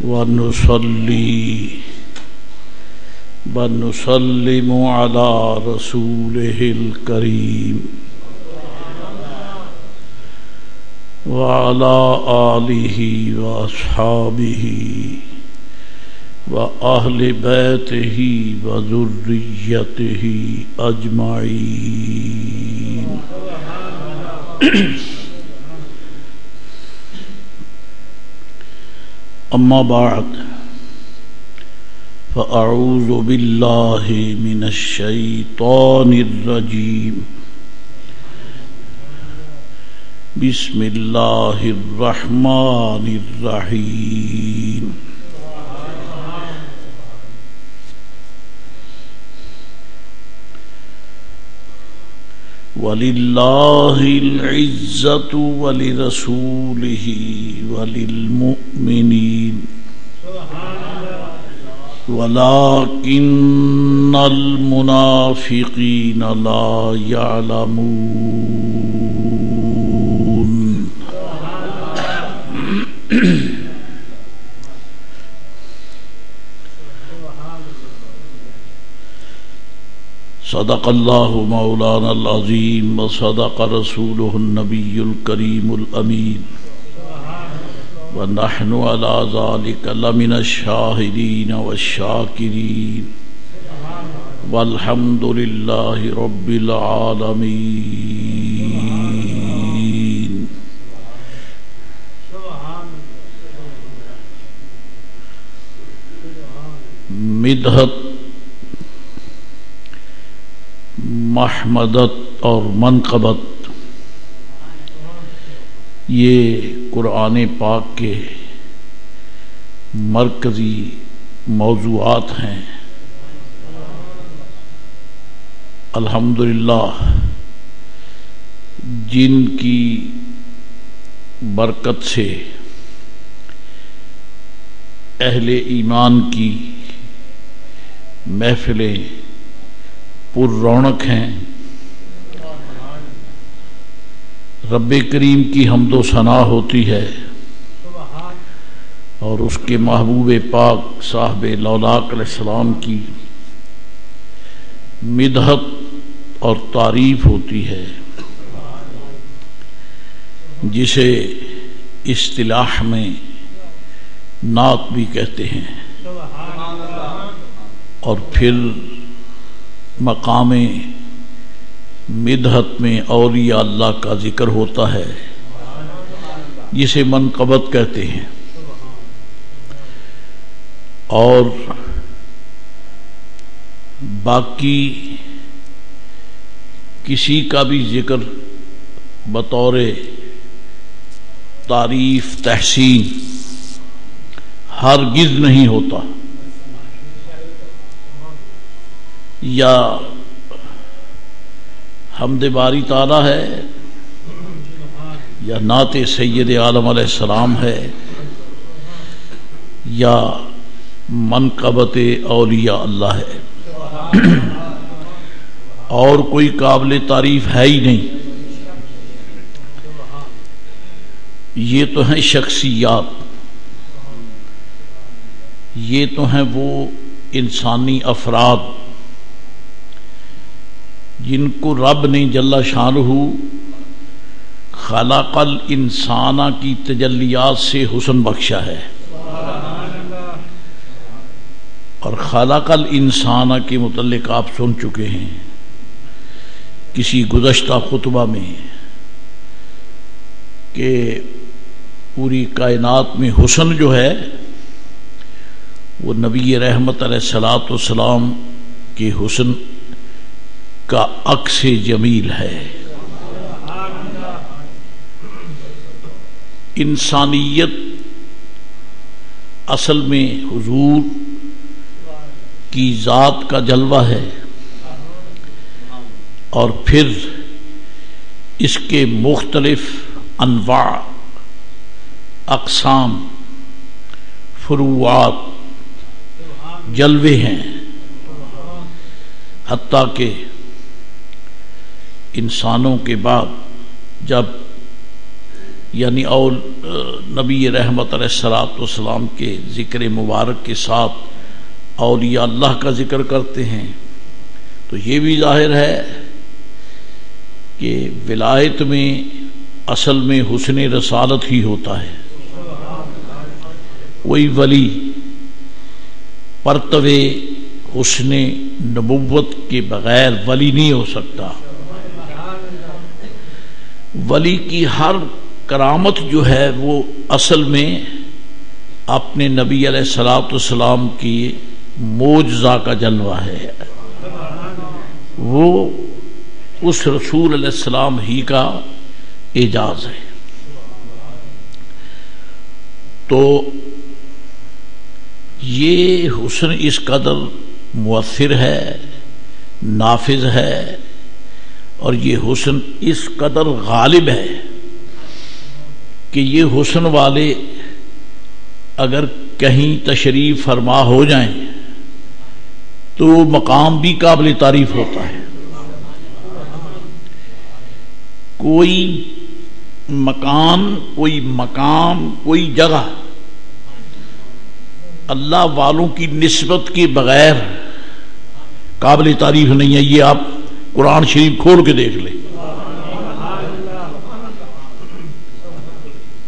ونصلي ونسلم على رسوله الكريم وعلى آله وأصحابه وأهل بيته وذريته أجمعين. أما بعد فأعوذ بالله من الشيطان الرجيم. بسم الله الرحمن الرحيم. وَلِلَّهِ الْعِزَّةُ وَلِرَسُولِهِ وَلِلْمُؤْمِنِينَ وَلَكِنَّ الْمُنَافِقِينَ لَا يَعْلَمُونَ. صدق اللہ مولانا العظیم وصدق رسولہ النبی الکریم الامین ونحن علی ذلک لمن الشاہدین والشاکرین والحمد للہ رب العالمین. مدحت، محمدت اور منقبت یہ قرآن پاک کے مرکزی موضوعات ہیں. الحمدللہ جن کی برکت سے اہل ایمان کی محفلیں پر رونق ہیں. رب کریم کی حمد و ثنا ہوتی ہے اور اس کے محبوب پاک صاحب لولاک علیہ السلام کی مدحت اور تعریف ہوتی ہے، جسے اصطلاح میں نعت بھی کہتے ہیں. اور پھر مقام مدحت میں اولیاء اللہ کا ذکر ہوتا ہے، جسے منقبت کہتے ہیں. اور باقی کسی کا بھی ذکر بطور تعریف تحسین ہرگز نہیں ہوتا. یا حمد باری تعالی ہے یا نعت سید عالم علیہ السلام ہے یا منقبت اولیاء اللہ ہے، اور کوئی قابل تعریف ہے ہی نہیں. یہ تو ہیں شخصیات، یہ تو ہیں وہ انسانی افراد جن کو رب نے جل شانہ خلق الانسان کی تجلیات سے حسن بخشا ہے. اور خلق الانسان کے متعلق آپ سن چکے ہیں کسی گزشتہ خطبہ میں کہ پوری کائنات میں حسن جو ہے وہ نبی رحمت علیہ الصلوۃ والسلام کے حسن کا عکس جمیل ہے. انسانیت اصل میں حضور کی ذات کا جلوہ ہے، اور پھر اس کے مختلف انواع، اقسام، فروعات، جلوے ہیں. حتیٰ کہ انسانوں کے بعد جب یعنی اور نبی رحمت علیہ الصلوۃ والسلام کے ذکر مبارک کے ساتھ اولیاء اللہ کا ذکر کرتے ہیں، تو یہ بھی ظاہر ہے کہ ولایت میں اصل میں حسن رسالت ہی ہوتا ہے۔ کوئی ولی پرتوے حسن نبوت کے بغیر ولی نہیں ہو سکتا۔ ولی کی ہر کرامت جو ہے وہ اصل میں اپنے نبی علیہ الصلوۃ والسلام کی معجزہ کا جلوہ ہے، وہ اس رسول علیہ السلام ہی کا اعجاز ہے۔ تو یہ حسن اس قدر مؤثر ہے، نافذ ہے، اور یہ حسن اس قدر غالب ہے کہ یہ حسن والے اگر کہیں تشریف فرما ہو جائیں تو مقام بھی قابل تعریف ہوتا ہے۔ کوئی مکان، کوئی مقام، کوئی جگہ اللہ والوں کی نسبت کے بغیر قابل تعریف نہیں ہے۔ یہ آپ قرآن شریف کھول کے دیکھ لیں،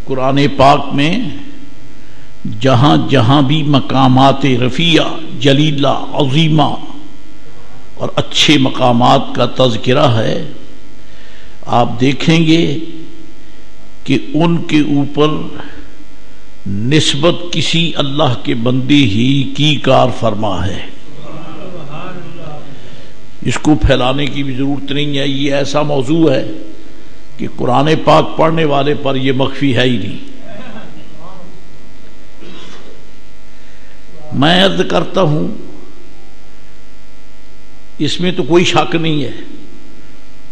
قرآن پاک میں جہاں جہاں بھی مقامات رفیع، جلیلہ، عظیمہ اور اچھے مقامات کا تذکرہ ہے، آپ دیکھیں گے کہ ان کے اوپر نسبت کسی اللہ کے بندے ہی کی کار فرما ہے۔ اس کو پھیلانے کی بھی ضرورت نہیں ہے، یہ ایسا موضوع ہے کہ قرآن پاک پڑھنے والے پر یہ مخفی ہے ہی نہیں۔ میں عرض کرتا ہوں، اس میں تو کوئی شک نہیں ہے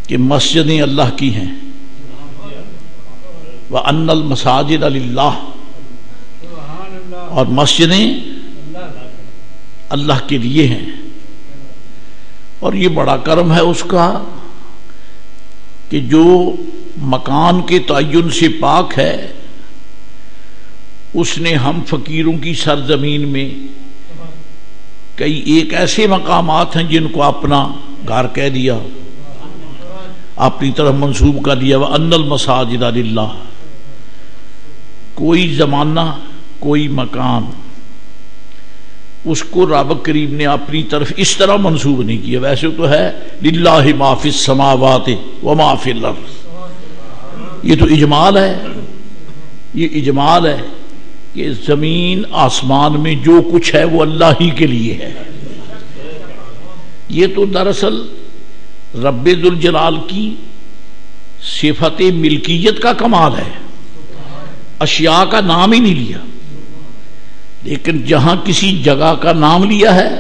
کہ مسجدیں اللہ کی ہیں، وَأَنَّ الْمَسَاجِدَ لِلَّهِ، اور مسجدیں اللہ کے لیے ہیں، اور یہ بڑا کرم ہے اس کا کہ جو مکان کے تعین سے پاک ہے، اس نے ہم فقیروں کی سرزمین میں کئی ایک ایسے مقامات ہیں جن کو اپنا گھر کہہ دیا، اپنی طرف منسوب کر دیا، وَأَنَّ الْمَسَاجِدَ لِلَّهِ۔ کوئی زمانہ، کوئی مکان، اس کو رب کریم نے اپنی طرف اس طرح منسوب نہیں کیا۔ ویسے تو ہے للہ ما فی السماوات وما فی الارض، یہ تو اجمال ہے، یہ اجمال ہے کہ زمین آسمان میں جو کچھ ہے وہ اللہ ہی کے لیے ہے۔ یہ تو دراصل رب ذوالجلال کی صفت ملکیت کا کمال ہے، اشیاء کا نام ہی نہیں لیا، لیکن جہاں کسی جگہ کا نام لیا ہے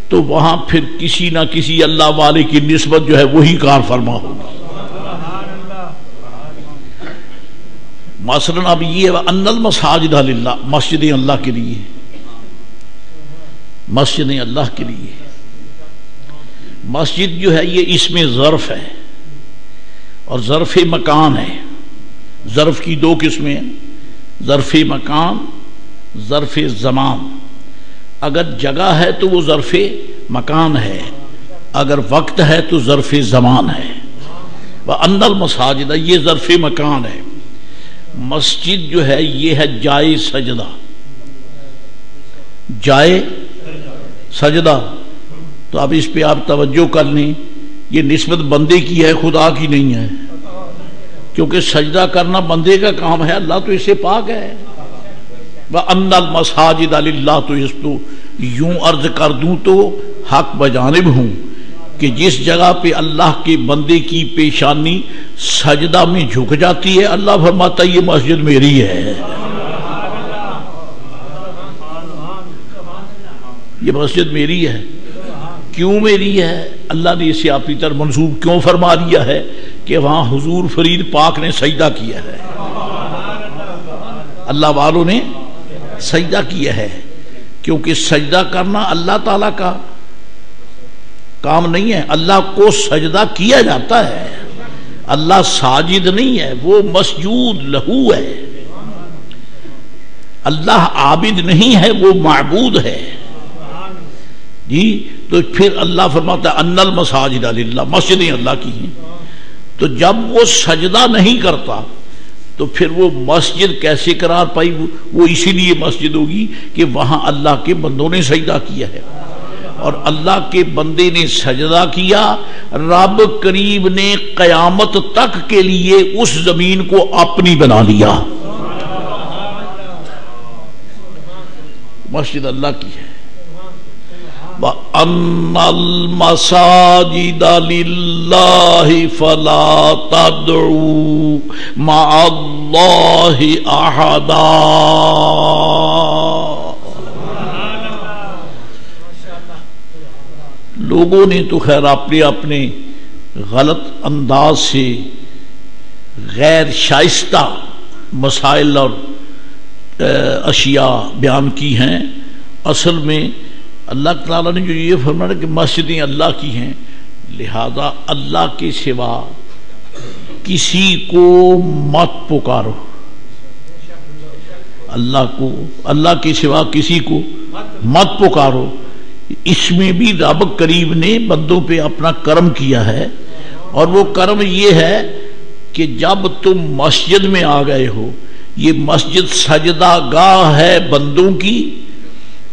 تو وہاں پھر کسی نہ کسی اللہ والے کی نسبت جو ہے وہی کار فرما ہوگی۔ مثلا اب یہ وَأَنَّ الْمَسَاجِدَ لِلَّهِ، مسجدیں اللہ کے لیے، مسجدیں اللہ کے لیے۔ مسجد جو ہے یہ اس میں ظرف ہے اور ظرف مکان ہے۔ ظرف کی دو قسمیں ہیں، ظرف مکان، ظرف زمان۔ اگر جگہ ہے تو وہ ظرف مکان ہے، اگر وقت ہے تو ظرف زمان ہے۔ وَأَنَّ الْمَسَاجِدَ، یہ ظرف مکان ہے۔ مسجد جو ہے یہ ہے جائے سجدہ، جائے سجدہ۔ تو اب اس پہ آپ توجہ کر لیں، یہ نسبت بندے کی ہے، خدا کی نہیں ہے، کیونکہ سجدہ کرنا بندے کا کام ہے، اللہ تو اس سے پاک ہے۔ وَأَنَّ الْمَسَاجِدَ لِلَّهِ، تو اس تو یوں عرض کر دوں تو حق بجانب ہوں کہ جس جگہ پہ اللہ کے بندے کی پیشانی سجدہ میں جھک جاتی ہے، اللہ فرماتا ہے یہ مسجد میری ہے، یہ مسجد میری ہے۔ کیوں میری ہے؟ اللہ نے اسے اپنی طرف منسوب کیوں فرما دیا ہے کہ وہاں حضور فرید پاک نے سجدہ کیا ہے، اللہ والوں نے سجدہ کیا ہے، کیونکہ سجدہ کرنا اللہ تعالیٰ کا کام نہیں ہے، اللہ کو سجدہ کیا جاتا ہے۔ اللہ ساجد نہیں ہے، وہ مسجود لہو ہے. اللہ عابد نہیں ہے، وہ معبود ہے. جی تو پھر اللہ فرماتا ہے ان المساجد للہ، مسجدیں اللہ کی ہیں. تو جب وہ سجدہ نہیں کرتا تو پھر وہ مسجد کیسے قرار پائی؟ وہ اسی لیے مسجد ہوگی کہ وہاں اللہ کے بندوں نے سجدہ کیا ہے، اور اللہ کے بندے نے سجدہ کیا. رب کریم نے قیامت تک کے لیے اس زمین کو اپنی بنا لیا. مسجد اللہ کی ہے. وَأَنَّ الْمَسَاجِدَ لِلَّهِ فَلَا تَدْعُوا مَعَ اللَّهِ أَحَدًا. لوگوں نے تو خیر اپنے اپنے غلط انداز سے غیر شائستہ مسائل اور اشیاء بیان کی ہیں. اصل میں اللہ تعالیٰ نے جو یہ فرمایا کہ مسجدیں اللہ کی ہیں، لہذا اللہ کے سوا کسی کو مت پکارو. اللہ کے سوا کسی کو مت پکارو. اس میں بھی رب کریم نے بندوں پہ اپنا کرم کیا ہے، اور وہ کرم یہ ہے کہ جب تم مسجد میں آ گئے ہو، یہ مسجد سجدہ گاہ ہے بندوں کی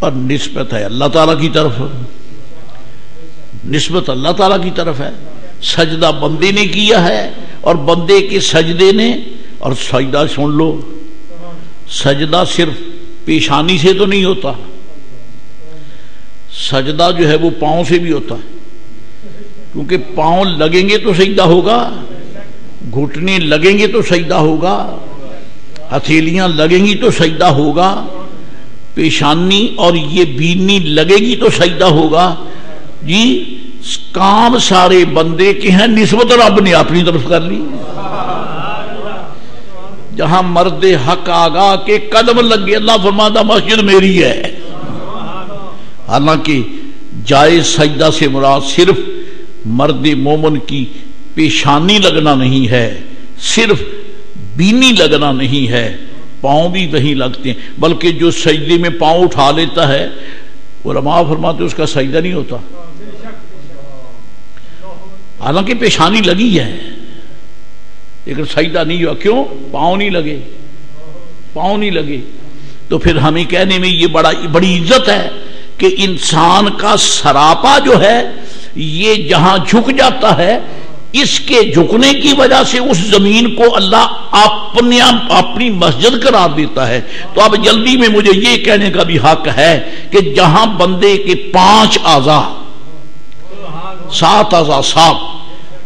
اور نسبت ہے اللہ تعالیٰ کی طرف. نسبت اللہ تعالیٰ کی طرف ہے. سجدہ بندے نے کیا ہے اور بندے کے سجدے نے. اور سجدہ سن لو، سجدہ صرف پیشانی سے تو نہیں ہوتا، سجدہ جو ہے وہ پاؤں سے بھی ہوتا ہے. کیونکہ پاؤں لگیں گے تو سجدہ ہوگا، گھٹنے لگیں گے تو سجدہ ہوگا، ہتھیلیاں لگیں گی تو سجدہ ہوگا، پیشانی اور یہ بینی لگے گی تو سجدہ ہوگا. جی کام سارے بندے کے ہیں، نسبت رب نے اپنی طرف کر لی. جہاں مرد حق آگاہ کے قدم لگے، اللہ فرماتا مسجد میری ہے. حالانکہ جائز سجدہ سے مراد صرف مرد مومن کی پیشانی لگنا نہیں ہے، صرف بینی لگنا نہیں ہے، پاؤں بھی نہیں لگتے ہیں. بلکہ جو سجدے میں پاؤں اٹھا لیتا ہے، علماء فرماتے اس کا سجدہ نہیں ہوتا، حالانکہ پیشانی لگی ہے لیکن سجدہ نہیں ہوا. کیوں؟ پاؤں نہیں لگے. پاؤں نہیں لگے. تو پھر ہمیں کہنے میں یہ بڑی عزت ہے کہ انسان کا سراپا جو ہے یہ جہاں جھک جاتا ہے، اس کے جھکنے کی وجہ سے اس زمین کو اللہ اپنی مسجد قرار دیتا ہے. تو اب جلدی میں مجھے یہ کہنے کا بھی حق ہے کہ جہاں بندے کے 5 اعضاء، 7 اعضاء، 7،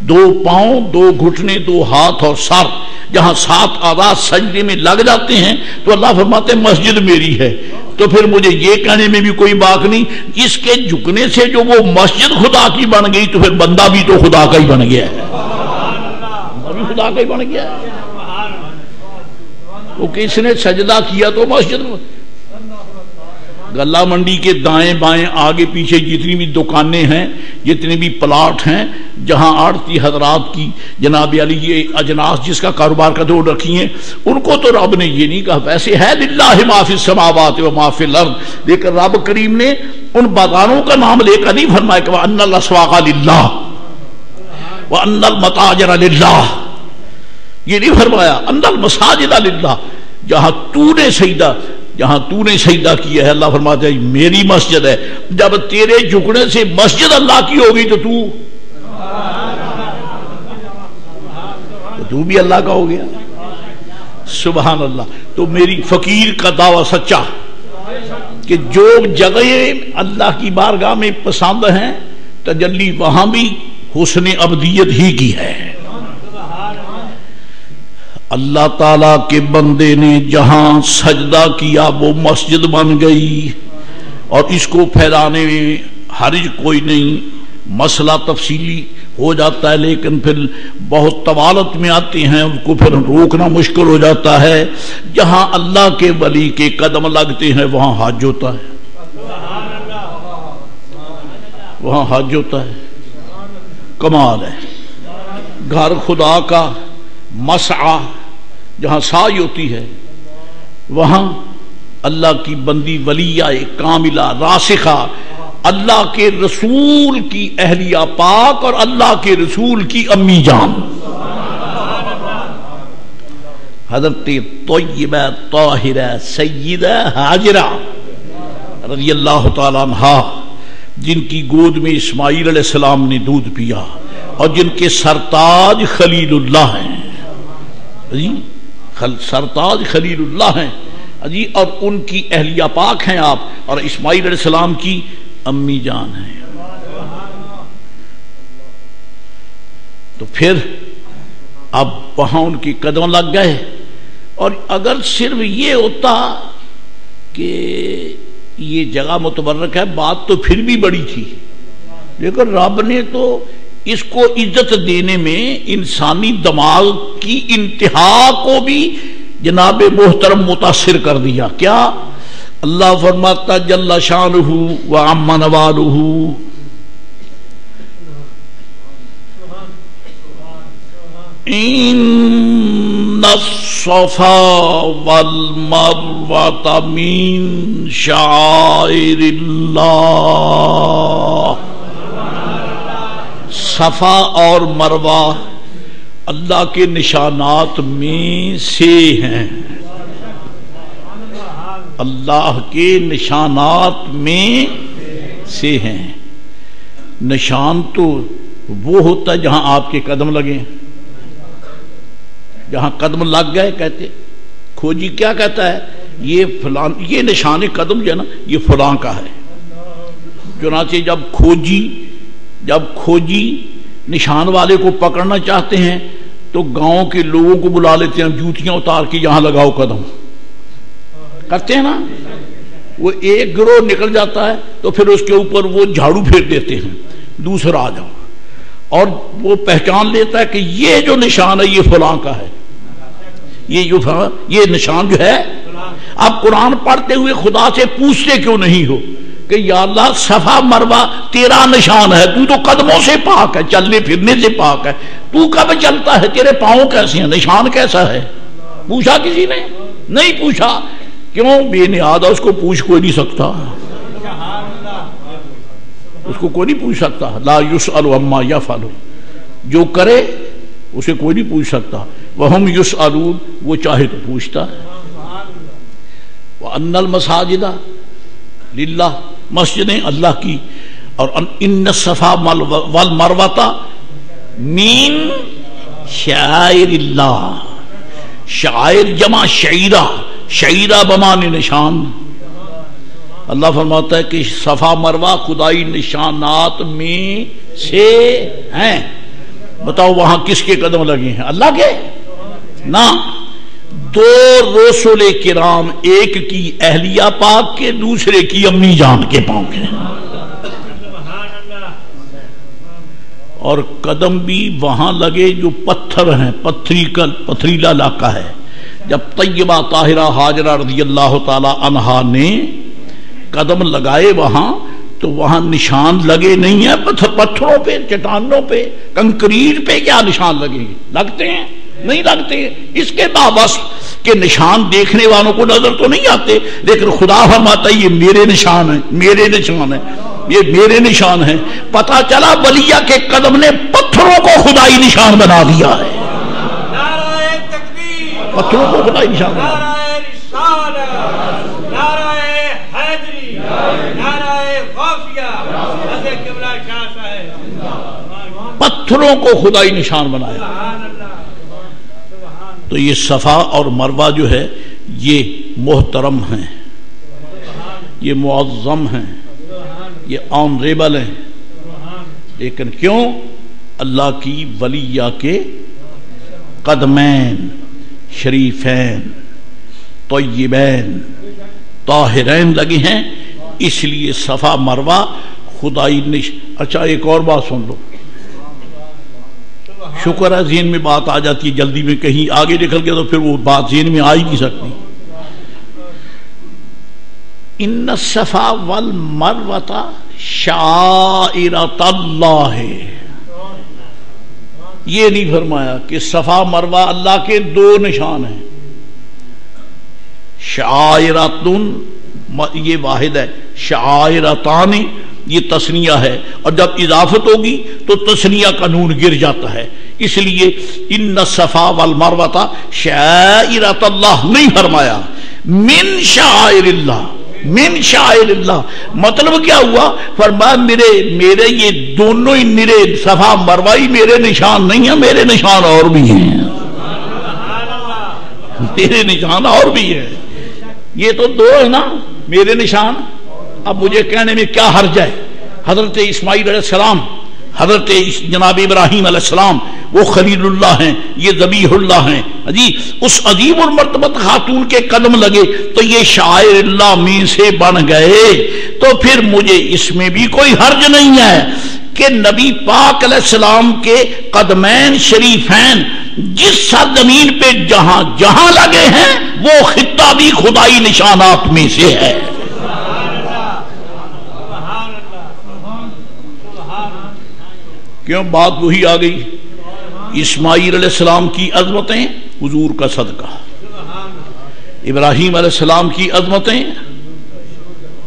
2 پاؤں، 2 گھٹنے، 2 ہاتھ اور سر، جہاں 7 اعضاء سجدے میں لگ جاتے ہیں تو اللہ فرماتے ہیں مسجد میری ہے. تو پھر مجھے یہ کہنے میں بھی کوئی باک نہیں. اس کے جھکنے سے جو وہ مسجد خدا کی بن گئی تو پھر بندہ بھی تو خدا کا ہی بن گیا ہے. ابھی خدا کا ہی بن گیا ہے. تو کس نے سجدہ کیا تو مسجد. گلہ منڈی کے دائیں بائیں آگے پیچھے جتنی بھی دکانیں ہیں، جتنے بھی پلاٹ ہیں، جہاں آڑتی حضرات کی جناب علی یہ اجناس جس کا کاروبار کا دور رکھی ہیں، ان کو تو رب نے یہ نہیں کہا. ویسے ہے للہ ما فی السماوات و ما فی الارض، لیکن رب کریم نے ان بازاروں کا نام لے کر نہیں فرمایا کہ وَأَنَّ الْأَسْوَاقَ لِلَّهِ وَأَنَّ الْمَتَاجِرَ لِلَّهِ. یہ نہیں فرمایا ان المساجد للہ. جہاں تو نے سجدہ کیا ہے اللہ فرماتا ہے میری مسجد ہے. جب تیرے جھکنے سے مسجد اللہ کی ہوگی تو تو بھی اللہ کا ہو گیا. سبحان اللہ. تو میری فقیر کا دعویٰ سچا کہ جو جگہیں اللہ کی بارگاہ میں پسند ہیں تجلی وہاں بھی حسن ابدیت ہی کی ہے. اللہ تعالیٰ کے بندے نے جہاں سجدہ کیا وہ مسجد بن گئی، اور اس کو پھیلانے میں حرج کوئی نہیں. مسئلہ تفصیلی ہو جاتا ہے لیکن پھر بہت طوالت میں آتے ہیں، ان کو پھر روکنا مشکل ہو جاتا ہے. جہاں اللہ کے ولی کے قدم لگتے ہیں وہاں حج ہوتا ہے، وہاں حج ہوتا ہے. کمال ہے. گھر خدا کا مسعی جہاں سعی ہوتی ہے وہاں اللہ کی بندی ولیہ کاملہ راسخہ اللہ کے رسول کی اہلیہ پاک اور اللہ کے رسول کی امی جان حضرت طیبہ طاہرہ سیدہ ہاجرہ رضی اللہ تعالی عنہا جن کی گود میں اسماعیل علیہ السلام نے دودھ پیا اور جن کے سرتاج خلیل اللہ ہیں سرتاج خلیل اللہ ہیں جی اور ان کی اہلیہ پاک ہیں آپ اور اسماعیل علیہ السلام کی امی جان ہیں. تو پھر اب وہاں ان کی قدم لگ گئے اور اگر صرف یہ ہوتا کہ یہ جگہ متبرک ہے بات تو پھر بھی بڑی تھی لیکن رب نے تو اس کو عزت دینے میں انسانی دماغ کی انتہا کو بھی جناب محترم متاثر کر دیا. کیا اللہ فرماتا جل شانہ و عم نوالہ ان الصفا والمروہ من شعائر اللہ. صفا اور مروہ اللہ کے نشانات میں سے ہیں اللہ کے نشانات میں سے ہیں. نشان تو وہ ہوتا ہے جہاں آپ کے قدم لگے جہاں قدم لگ گئے کہتے کھوجی کیا کہتا ہے یہ فلان یہ نشان قدم جو ہے نا یہ فلاں کا ہے. چنانچہ جب کھوجی نشان والے کو پکڑنا چاہتے ہیں تو گاؤں کے لوگوں کو بلا لیتے ہیں جوتیاں اتار کے یہاں لگاؤ قدم کرتے ہیں نا. وہ ایک گروہ نکل جاتا ہے تو پھر اس کے اوپر وہ جھاڑو پھیر دیتے ہیں دوسرا آ جاؤ اور وہ پہچان لیتا ہے کہ یہ جو نشان ہے یہ فلاں کا ہے یہ نشان جو ہے. آپ قرآن پڑھتے ہوئے خدا سے پوچھتے کیوں نہیں ہو کہ یا اللہ صفا مروہ تیرا نشان ہے تو قدموں سے پاک ہے چلنے پھرنے سے پاک ہے تو کب چلتا ہے تیرے پاؤں کیسے ہیں نشان کیسا ہے. پوچھا کسی نے نہیں پوچھا کیوں بے نیاد اس کو پوچھ کوئی نہیں سکتا اس کو کوئی نہیں پوچھ سکتا. لا یسأل عما یفعل جو کرے اسے کوئی نہیں پوچھ سکتا. وہم یسألون وہ چاہے تو پوچھتا ہے. وَأَنَّ الْمَسَاجِدَ للہ مسجدیں اللہ کی اور ان الصفا والمروہ من شعائر اللہ. شعائر جمع شعیرہ شعیرہ بمعنی نشان. اللہ فرماتا ہے کہ صفا مروہ خدائی نشانات میں سے ہیں. بتاؤ وہاں کس کے قدم لگے ہیں اللہ کے نہ دو رسول کرام ایک کی اہلیہ پاک کے دوسرے کی امی جان کے پاؤں کے اور قدم بھی وہاں لگے جو پتھر ہیں پتھریلا علاقہ ہے. جب طیبہ طاہرہ ہاجرہ رضی اللہ تعالی عنہا نے قدم لگائے وہاں تو وہاں نشان لگے نہیں ہیں پتھروں پہ چٹانوں پہ کنکریٹ پہ کیا نشان لگیں گے لگتے ہیں نہیں لگتے. اس کے باوس کہ نشان دیکھنے والوں کو نظر تو نہیں آتے لیکن خدا فرماتا ہے یہ میرے نشان ہیں میرے نشان ہیں یہ میرے نشان ہیں. پتہ چلا ولیہ کے قدم نے پتھروں کو خدائی نشان بنا دیا ہے. پتھروں کو خدائی نشان بنا دیا. پتھروں کو خدائی نشان بنایا. تو یہ صفا اور مروہ جو ہے یہ محترم ہیں یہ معظم ہیں یہ آنریبل ہیں لیکن کیوں اللہ کی ولیہ کے قدمین شریفین طیبین طاہرین لگے ہیں اس لیے صفا مروہ خدائی اچھا ایک اور بات سن لو. شکر ہے ذہن میں بات آ جاتی ہے جلدی میں کہیں آگے نکل گیا تو پھر وہ بات ذہن میں آ ہی نہیں سکتی. ان الصفا والمروہ شعائر اللہ یہ نہیں فرمایا کہ صفا مروہ اللہ کے دو نشان ہیں. شعائراتن یہ واحد ہے، شعائرتان یہ تثنیہ ہے، اور جب اضافت ہوگی تو تثنیہ کا نون گر جاتا ہے. اس لیے ان الصفا والمروہ شعائرۃ اللہ نہیں فرمایا، من شعائر اللہ. من شعائر اللہ مطلب کیا ہوا؟ فرمایا میرے یہ دونوں ہی میرے صفا مروہ ہی میرے نشان نہیں ہیں، میرے نشان اور بھی ہیں، میرے نشان اور بھی ہیں. یہ تو دو ہے نا میرے نشان. اب مجھے کہنے میں کیا حرج ہے؟ حضرت اسماعیل علیہ السلام، حضرت جناب ابراہیم علیہ السلام وہ خلیل اللہ ہیں، یہ ذبیح اللہ ہیں جی. اس عظیم المرتبت خاتون کے قدم لگے تو یہ شاعر اللہ میں سے بن گئے. تو پھر مجھے اس میں بھی کوئی حرج نہیں ہے کہ نبی پاک علیہ السلام کے قدمین شریفین جس سرزمین پہ جہاں جہاں لگے ہیں وہ خطہ بھی خدائی نشانات میں سے ہے. کیوں بات وہی آ گئی. اسماعیل علیہ السلام کی عظمتیں حضور کا صدقہ، ابراہیم علیہ السلام کی عظمتیں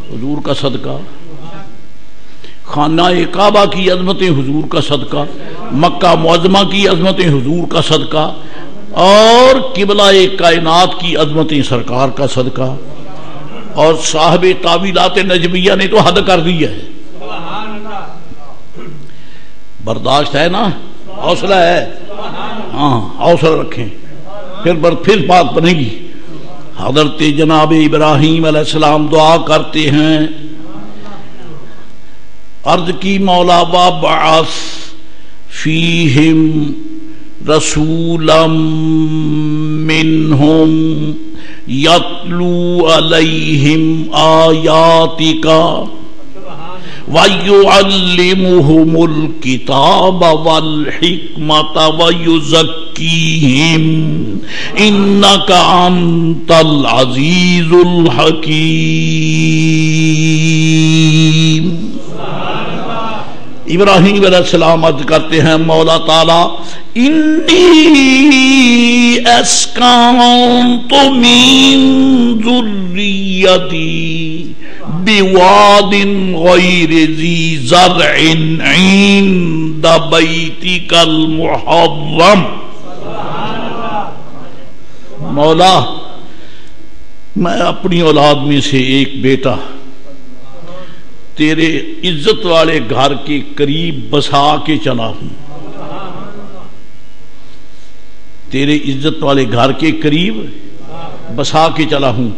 حضور کا صدقہ، خانہ کعبہ کی عظمتیں حضور کا صدقہ، مکہ معظمہ کی عظمتیں حضور کا صدقہ، اور قبلہ کائنات کی عظمتیں سرکار کا صدقہ. اور صاحب تعویلات نجمیہ نے تو حد کر دی ہے. برداشت ہے نا، حوصلہ ہے، ہاں حوصلہ رکھیں، پھر بات بنے گی. حضرت جناب ابراہیم علیہ السلام دعا کرتے ہیں، عرض کی مولا وابعث فیہم رسولا منہم یتلو علیہم آیاتک وَيُعَلِّمُهُمُ الْكِتَابَ وَالْحِكْمَةَ وَيُزَكِّيهِمْ إِنَّكَ أَنْتَ الْعَزِيزُ الْحَكِيمُ. ابراہیم علیہ السلام عرض کرتے ہیں مولا تعالی انی اسکنت من ذریتی بواد غیر ذی زرع عند بیتک المحرم. مولا میں اپنی اولاد میں سے ایک بیٹا تیرے عزت والے گھر کے قریب بسا کے چلا ہوں، تیرے عزت والے گھر کے قریب بسا کے چلا ہوں.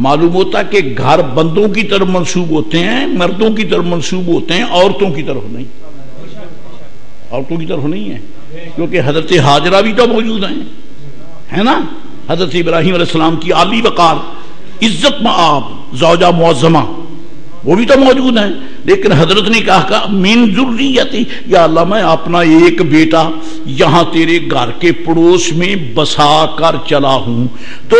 معلوم ہوتا کہ گھر بندوں کی طرف منسوب ہوتے ہیں، مردوں کی طرف منسوب ہوتے ہیں، عورتوں کی طرف نہیں. عورتوں کی طرف نہیں ہے، کیونکہ حضرت ہاجرہ بھی تو موجود ہیں، ہے نا. حضرت ابراہیم علیہ السلام کی عالی وقار عزت مآب زوجہ معظمہ وہ بھی تو موجود ہیں. لیکن حضرت نے کہا من ذریتی، یا اللہ میں اپنا ایک بیٹا یہاں تیرے گھر کے پڑوس میں بسا کر چلا ہوں. تو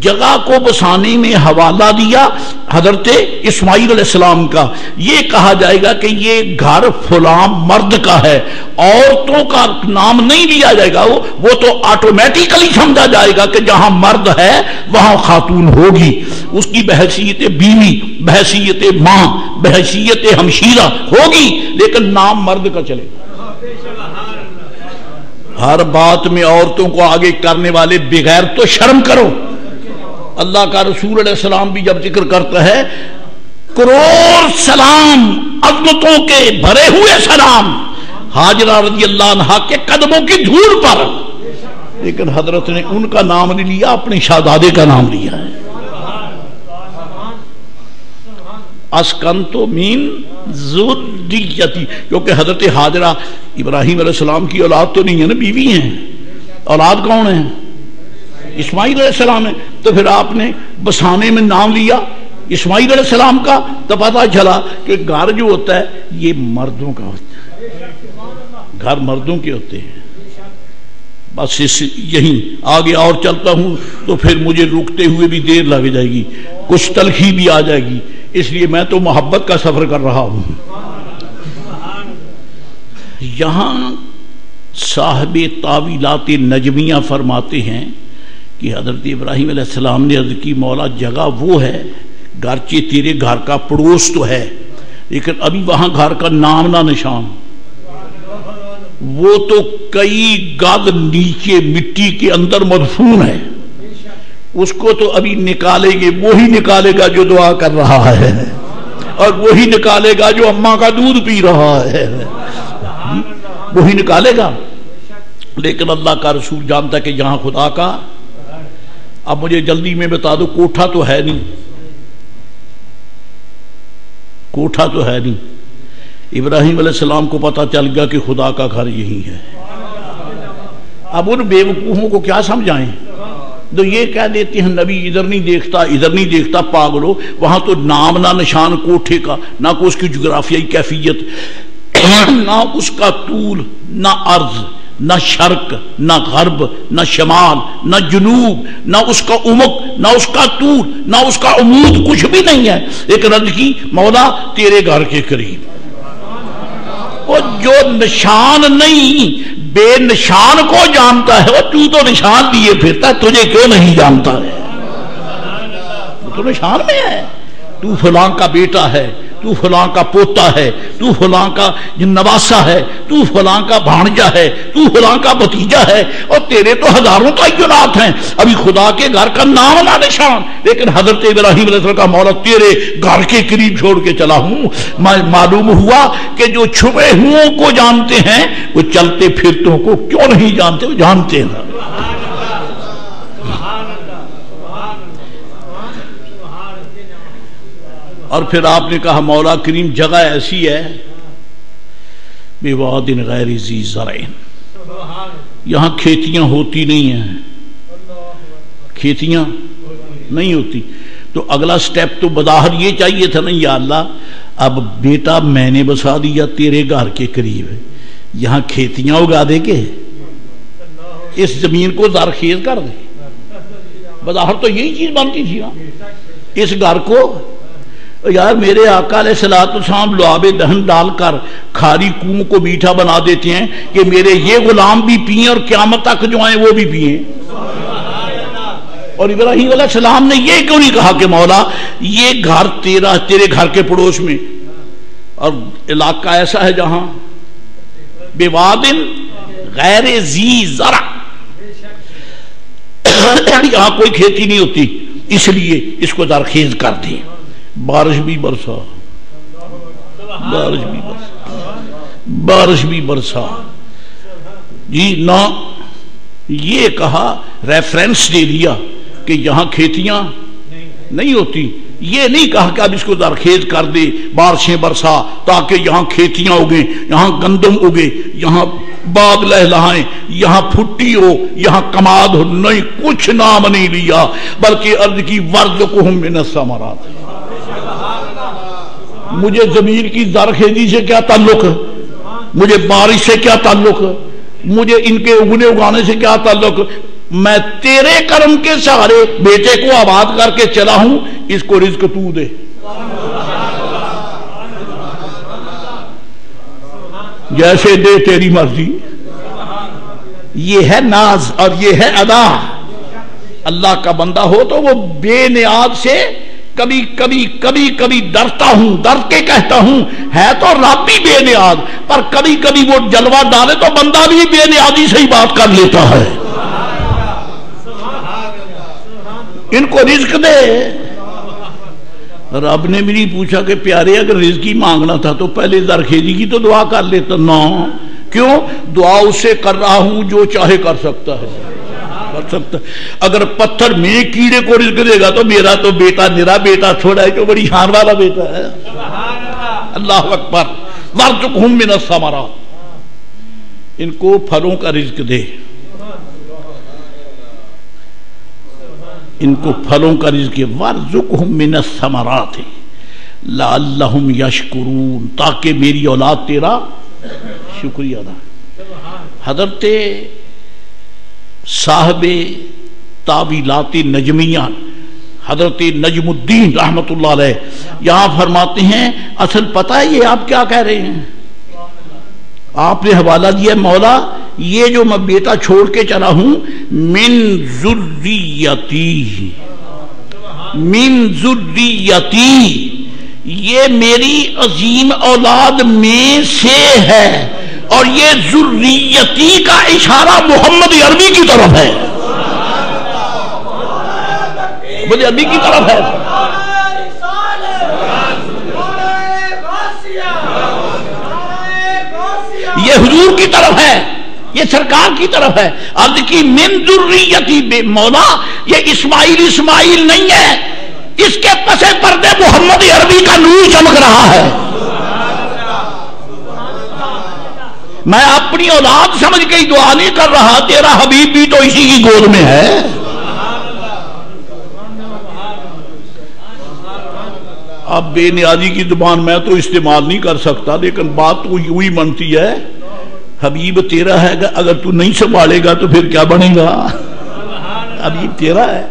جگہ کو بسانے میں حوالہ دیا حضرت اسماعیل علیہ السلام کا. یہ کہا جائے گا کہ یہ گھر فلاں مرد کا ہے، عورتوں کا نام نہیں لیا جائے گا. وہ تو آٹومیٹیکلی سمجھا جائے گا کہ جہاں مرد ہے وہاں خاتون ہوگی. اس کی بحیثیت بیوی، بحیثیت ماں، بحیثیت ہمشیرہ ہوگی، لیکن نام مرد کا چلے گا. ہر بات میں عورتوں کو آگے کرنے والے بغیر تو شرم کرو. اللہ کا رسول علیہ السلام بھی جب ذکر کرتا ہے کروڑ سلام عظمتوں کے بھرے ہوئے سلام ہاجرہ رضی اللہ عنہا کے قدموں کی دھول پر، لیکن حضرت نے ان کا نام نہیں لیا، اپنے شہزادے کا نام لیا ہے. اسکنت من ذریتی، کیونکہ حضرت ہاجرہ ابراہیم علیہ السلام کی اولاد تو نہیں ہے نا، بیوی ہیں. اولاد کون ہے؟ اسماعیل علیہ السلام ہے. تو پھر آپ نے بسانے میں نام لیا اسماعیل علیہ السلام کا، تو پتہ چلا کہ گھر جو ہوتا ہے یہ مردوں کا ہوتا ہے، گھر مردوں کے ہوتے ہیں. بس یہیں آگے اور چلتا ہوں تو پھر مجھے رکتے ہوئے بھی دیر لگ جائے گی، کچھ تلخی بھی آ جائے گی، اس لیے میں تو محبت کا سفر کر رہا ہوں. یہاں صاحب تاویلات نجمیہ فرماتے ہیں کہ حضرت ابراہیم علیہ السلام نے عرض کی مولا جگہ وہ ہے گرچہ تیرے گھر کا پڑوس تو ہے لیکن ابھی وہاں گھر کا نام نہ نشان، وہ تو کئی گز نیچے مٹی کے اندر مدفون ہے، اس کو تو ابھی نکالیں گے، وہی نکالے گا جو دعا کر رہا ہے اور وہی نکالے گا جو اماں کا دودھ پی رہا ہے، وہی نکالے گا۔ لیکن اللہ کا رسول جانتا ہے کہ جہاں خدا کا، اب مجھے جلدی میں بتا دو، کوٹھا تو ہے نہیں، کوٹھا تو ہے نہیں۔ ابراہیم علیہ السلام کو پتا چل گیا کہ خدا کا گھر یہی ہے۔ اب ان بے وقوفوں کو کیا سمجھائیں؟ تو یہ کہہ دیتے ہیں نبی ادھر نہیں دیکھتا، ادھر نہیں دیکھتا، پاگلو، وہاں تو نام نہ نشان کوٹھے کا، نہ کوئی اس کی جغرافیائی کیفیت، نہ اس کا طول، نہ عرض، نہ شرق، نہ غرب، نہ شمال، نہ جنوب، نہ اس کا عمق، نہ اس کا طول، نہ اس کا عمود، کچھ بھی نہیں ہے۔ ایک رد کی مولا تیرے گھر کے قریب، وہ جو نشان نہیں بے نشان کو جانتا ہے، وہ تو نشان دیے پھرتا ہے، تجھے کیوں نہیں جانتا ہے؟ تو نشان میں ہے، تو فلاں کا بیٹا ہے، تو فلاں کا پوتا ہے، تو فلاں کا نواسا ہے، تو فلاں کا بھانجا ہے، تو فلاں کا بھتیجا ہے، اور تیرے تو ہزاروں تعینات ہیں، ابھی خدا کے گھر کا نام نہ نشان۔ لیکن حضرت ابراہیم علیہ السلام کا مولا تیرے گھر کے قریب چھوڑ کے چلا ہوں۔ معلوم ہوا کہ جو چھپے ہوں کو جانتے ہیں وہ چلتے پھرتوں کو کیوں نہیں جانتے؟ وہ جانتے ہیں۔ اور پھر آپ نے کہا مولا کریم جگہ ایسی ہے بواد غیر ذی زرع، یہاں کھیتیاں ہوتی نہیں ہیں، کھیتیاں نہیں ہوتی۔ تو اگلا سٹیپ تو بظاہر یہ چاہیے تھا نا، یا اللہ اب بیٹا میں نے بسا دیا تیرے گھر کے قریب، یہاں کھیتیاں اگا دے کے اس زمین کو زرخیز کر دے، بظاہر تو یہی چیز بنتی تھی نا۔ اس گھر کو یار میرے آقا علیہ السلام لعاب دہن ڈال کر کھاری کنو کو میٹھا بنا دیتے ہیں کہ میرے یہ غلام بھی پئیں اور قیامت تک جو آئیں وہ بھی پئیں۔ اور ابراہیم علیہ السلام نے یہ کیوں نہیں کہا کہ مولا یہ گھر تیرا، تیرے گھر کے پڑوس میں، اور علاقہ ایسا ہے جہاں بواد غیر ذی زرع، یہاں کوئی کھیتی نہیں ہوتی، اس لیے اس کو زرخیز کر دی، بارش بھی برسا، بارش بھی برسا، بارش بھی برسا جی، نہ یہ کہا ریفرنس دے دیا کہ یہاں کھیتیاں نہیں ہوتی، یہ نہیں کہا کہ اب اس کو زرخیز کر دے، بارشیں برسا تاکہ یہاں کھیتیاں اگیں، یہاں گندم اگے، یہاں باغ لہلہائیں، یہاں پھٹی ہو، یہاں کماد ہو، نہیں، کچھ نام نہیں لیا، بلکہ عرض کی وَرْزُقْهُم مِّنَ الثَّمَرَاتِ۔ مجھے زمین کی زرخیزی سے کیا تعلق ہے؟ مجھے بارش سے کیا تعلق ہے؟ مجھے ان کے اگنے اگانے سے کیا تعلق؟ میں تیرے کرم کے سہارے بیٹے کو آباد کر کے چلا ہوں، اس کو رزق تو دے۔ جیسے دے تیری مرضی۔ یہ ہے ناز اور یہ ہے ادا۔ اللہ کا بندہ ہو تو وہ بے نیاز سے کبھی کبھی کبھی کبھی ڈرتا ہوں، ڈر کے کہتا ہوں ہے تو رب بھی بے نیاز، پر کبھی کبھی وہ جلوہ ڈالے تو بندہ بھی بے نیازی سے ہی بات کر لیتا ہے۔ ان کو رزق دے۔ رب نے میری پوچھا کہ پیارے اگر رزق ہی مانگنا تھا تو پہلے زرخیزی کی تو دعا کر لیتا۔ نہ، کیوں؟ دعا اس سے کر رہا ہوں جو چاہے کر سکتا ہے، کر سکتا ہے۔ اگر پتھر میں کیڑے کو رزق دے گا تو میرا تو بیٹا، میرا بیٹا چھوڑا ہے جو بڑی شان والا بیٹا ہے۔ اللہ اکبر۔ وَرْزُقْهُم مِّنَ الثَّمَرَاتِ، ان کو پھلوں کا رزق دے، ان کو پھلوں کا رزق۔ وَرْزُقْهُم مِّنَ الثَّمَرَاتِ لَعَلَّهُمْ يَشْكُرُونَ، تاکہ میری اولاد تیرا شکریہ ادا۔ حضرت صاحب تاویلات نجمیہ حضرت نجم الدین رحمت اللہ علیہ یہاں فرماتے ہیں اصل پتہ ہے یہ آپ کیا کہہ رہے ہیں؟ آپ نے حوالہ دیا مولا یہ جو میں بیٹا چھوڑ کے چلا ہوں من ذریتی، من ذریتی، یہ میری عظیم اولاد میں سے ہے، اور یہ ذریتی کا اشارہ محمد عربی کی طرف ہے، محمد عربی کی طرف ہے۔ یہ حضور کی طرف ہے، یہ سرکار کی طرف ہے۔ اب دیکھیے من ذریتی بے مولا، یہ اسماعیل نہیں ہے، اس کے پس پردے محمد عربی کا نور چمک رہا ہے۔ میں اپنی اولاد سمجھ کے دعا نہیں کر رہا، تیرا حبیب بھی تو اسی کی گود میں ہے۔ اب بے نیازی کی زبان میں تو استعمال نہیں کر سکتا، لیکن بات تو یوں بنتی ہے، حبیب تیرا ہے، اگر تو نہیں سنبھالے گا تو پھر کیا بنے گا؟ حبیب تیرا ہے۔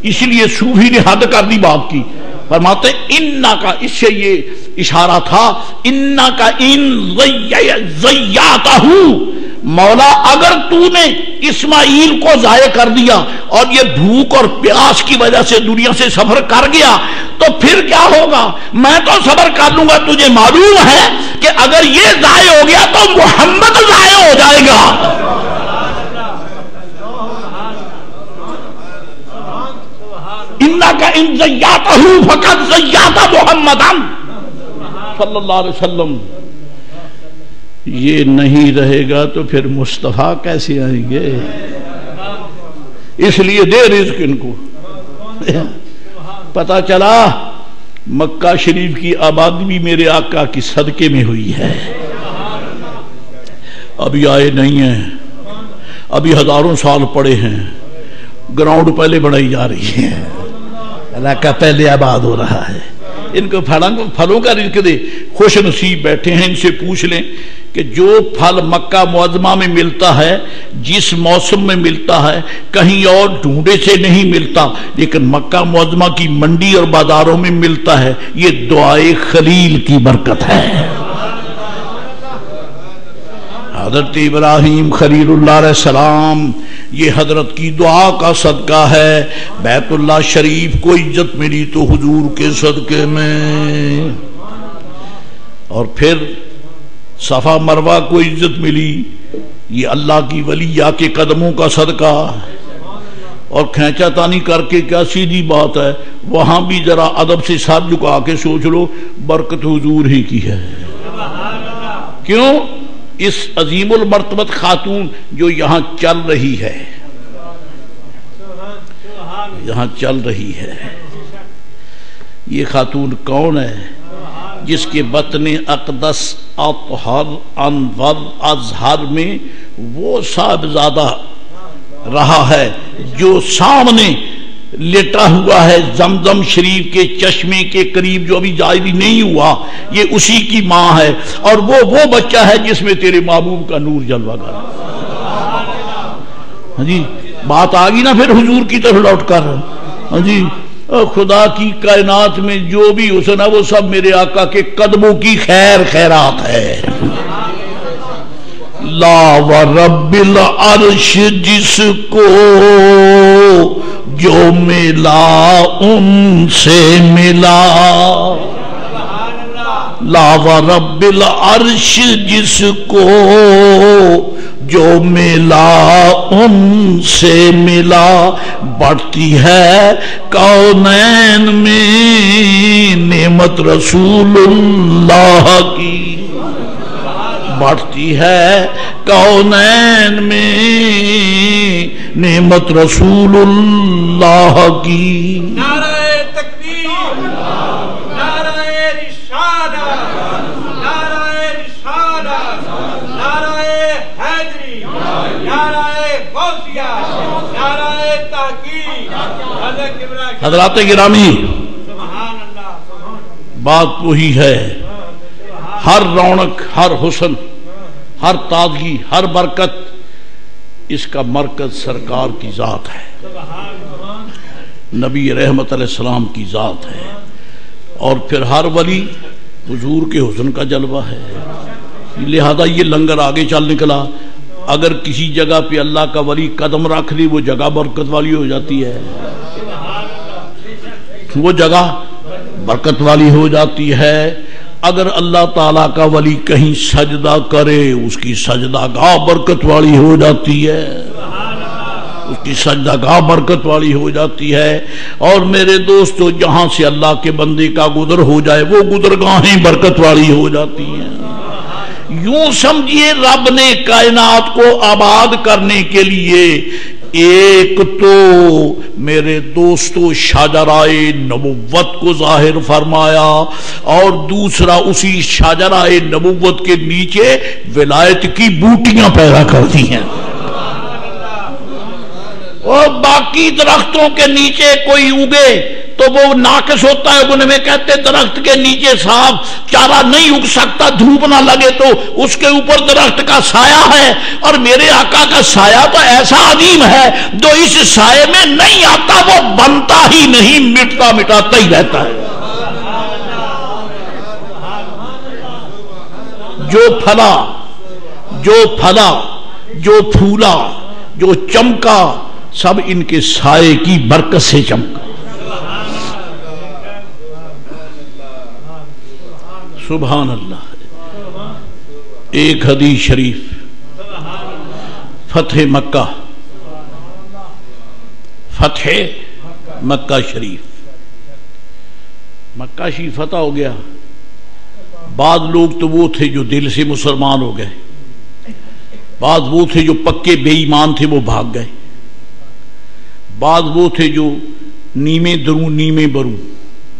اس لیے صوفی نے حد کر دی بات کی، فرماتے اِنَّا کا، اس سے یہ اشارہ تھا، اِنَّا کا اِن زَيَّاتَهُ، مولا اگر تو نے اسماعیل کو ضائع کر دیا اور یہ بھوک اور پیاس کی وجہ سے دنیا سے سفر کر گیا تو پھر کیا ہوگا؟ میں تو صبر کر لوں گا، تجھے معلوم ہے کہ اگر یہ ضائع ہو گیا تو محمد ضائع ہو جائے گا۔ اِنَّكَ إِن زَيَّاتَهُ فَقَدْ زَيَّاتَ مُحَمَّدًا صلی اللہ علیہ وسلم۔ یہ نہیں رہے گا تو پھر مصطفیٰ کیسے آئیں گے؟ اس لیے دے رزق ان کو۔ پتہ چلا مکہ شریف کی آبادی بھی میرے آقا کی صدقے میں ہوئی ہے۔ ابھی آئے نہیں ہیں، ابھی ہزاروں سال پڑے ہیں، گراؤنڈ پہلے بڑھائی جا رہی ہے، علاقہ پہلے آباد ہو رہا ہے۔ ان کو پھلوں کا رزق دے۔ خوش نصیب بیٹھے ہیں، ان سے پوچھ لیں کہ جو پھل مکہ معظمہ میں ملتا ہے، جس موسم میں ملتا ہے، کہیں اور ڈھونڈے سے نہیں ملتا، لیکن مکہ معظمہ کی منڈی اور بازاروں میں ملتا ہے، یہ دعائے خلیل کی برکت ہے۔ حضرت ابراہیم خلیل اللہ علیہ السلام، یہ حضرت کی دعا کا صدقہ ہے۔ بیت اللہ شریف کو عزت ملی تو حضور کے صدقے میں، اور پھر صفا مروہ کو عزت ملی، یہ اللہ کی ولیہ کے قدموں کا صدقہ۔ اور کھینچا تانی کر کے کیا سیدھی بات ہے، وہاں بھی ذرا ادب سے سر جھکا کے سوچ لو، برکت حضور ہی کی ہے۔ کیوں؟ اس عظیم المرتبت خاتون جو یہاں چل رہی ہے، یہاں چل رہی ہے، یہ خاتون کون ہے؟ جس کے بطن اقدس اطہر انور ازہر میں وہ صاحبزادہ رہا ہے جو سامنے لیٹا ہوا ہے زمزم شریف کے چشمے کے قریب، جو ابھی جاری نہیں ہوا، یہ اسی کی ماں ہے، اور وہ بچہ ہے جس میں تیرے محبوب کا نور جلوہ گر۔ ہاں جی، بات آگی نا پھر حضور کی طرف لوٹ کر۔ ہاں جی، خدا کی کائنات میں جو بھی حسن ہے وہ سب میرے آقا کے قدموں کی خیرات ہے۔ لا ورب العرش جس کو جو ملا ان سے ملا، لا ورب العرش جس کو جو ملا ان سے ملا، بڑھتی ہے کونین میں نعمت رسول اللہ کی، بڑھتی ہے کونین میں نعمت رسول اللہ کی۔ نعرہ تکبیر، نعرہ رسالت، نعرہ رسالت، نعرہ حیدری، نعرہ غوثیہ، نعرہ تحقیق۔ حضرات گرامی، سبحان اللہ، بات وہی ہے، ہر رونق، ہر حسن، ہر تازگی، ہر برکت، اس کا مرکز سرکار کی ذات ہے، نبی رحمت علیہ السلام کی ذات ہے، اور پھر ہر ولی حضور کے حسن کا جلوہ ہے۔ لہذا یہ لنگر آگے چل نکلا، اگر کسی جگہ پہ اللہ کا ولی قدم رکھ دے وہ جگہ برکت والی ہو جاتی ہے، وہ جگہ برکت والی ہو جاتی ہے۔ اگر اللہ تعالیٰ کا ولی کہیں سجدہ کرے اس کی سجدہ گاہ برکت والی ہو جاتی ہے، اس کی سجدہ گاہ برکت والی ہو جاتی ہے۔ اور میرے دوستو جہاں سے اللہ کے بندے کا گزر ہو جائے وہ گزرگاہیں برکت والی ہو جاتی ہیں۔ یوں سمجھیے رب نے کائنات کو آباد کرنے کے لیے ایک تو میرے دوستو شاجرائے نبوت کو ظاہر فرمایا، اور دوسرا اسی شاجرائے نبوت کے نیچے ولایت کی بوٹیاں پیدا کرتی ہیں۔ اور باقی درختوں کے نیچے کوئی اگے تو وہ ناقص ہوتا ہے، ان میں کہتے درخت کے نیچے صاف چارہ نہیں اگ سکتا، دھوپ نہ لگے تو اس کے اوپر درخت کا سایہ ہے، اور میرے آقا کا سایہ تو ایسا عظیم ہے جو اس سائے میں نہیں آتا وہ بنتا ہی نہیں، مٹتا مٹاتا ہی رہتا ہے۔ جو پھلا جو پھولا جو چمکا سب ان کے سائے کی برکت سے چمکا۔ سبحان اللہ۔ ایک حدیث شریف فتح مکہ شریف، مکہ شریف فتح ہو گیا۔ بعض لوگ تو وہ تھے جو دل سے مسلمان ہو گئے، بعض وہ تھے جو پکے بے ایمان تھے وہ بھاگ گئے، بعض وہ تھے جو نیمے دروں نیمے بروں،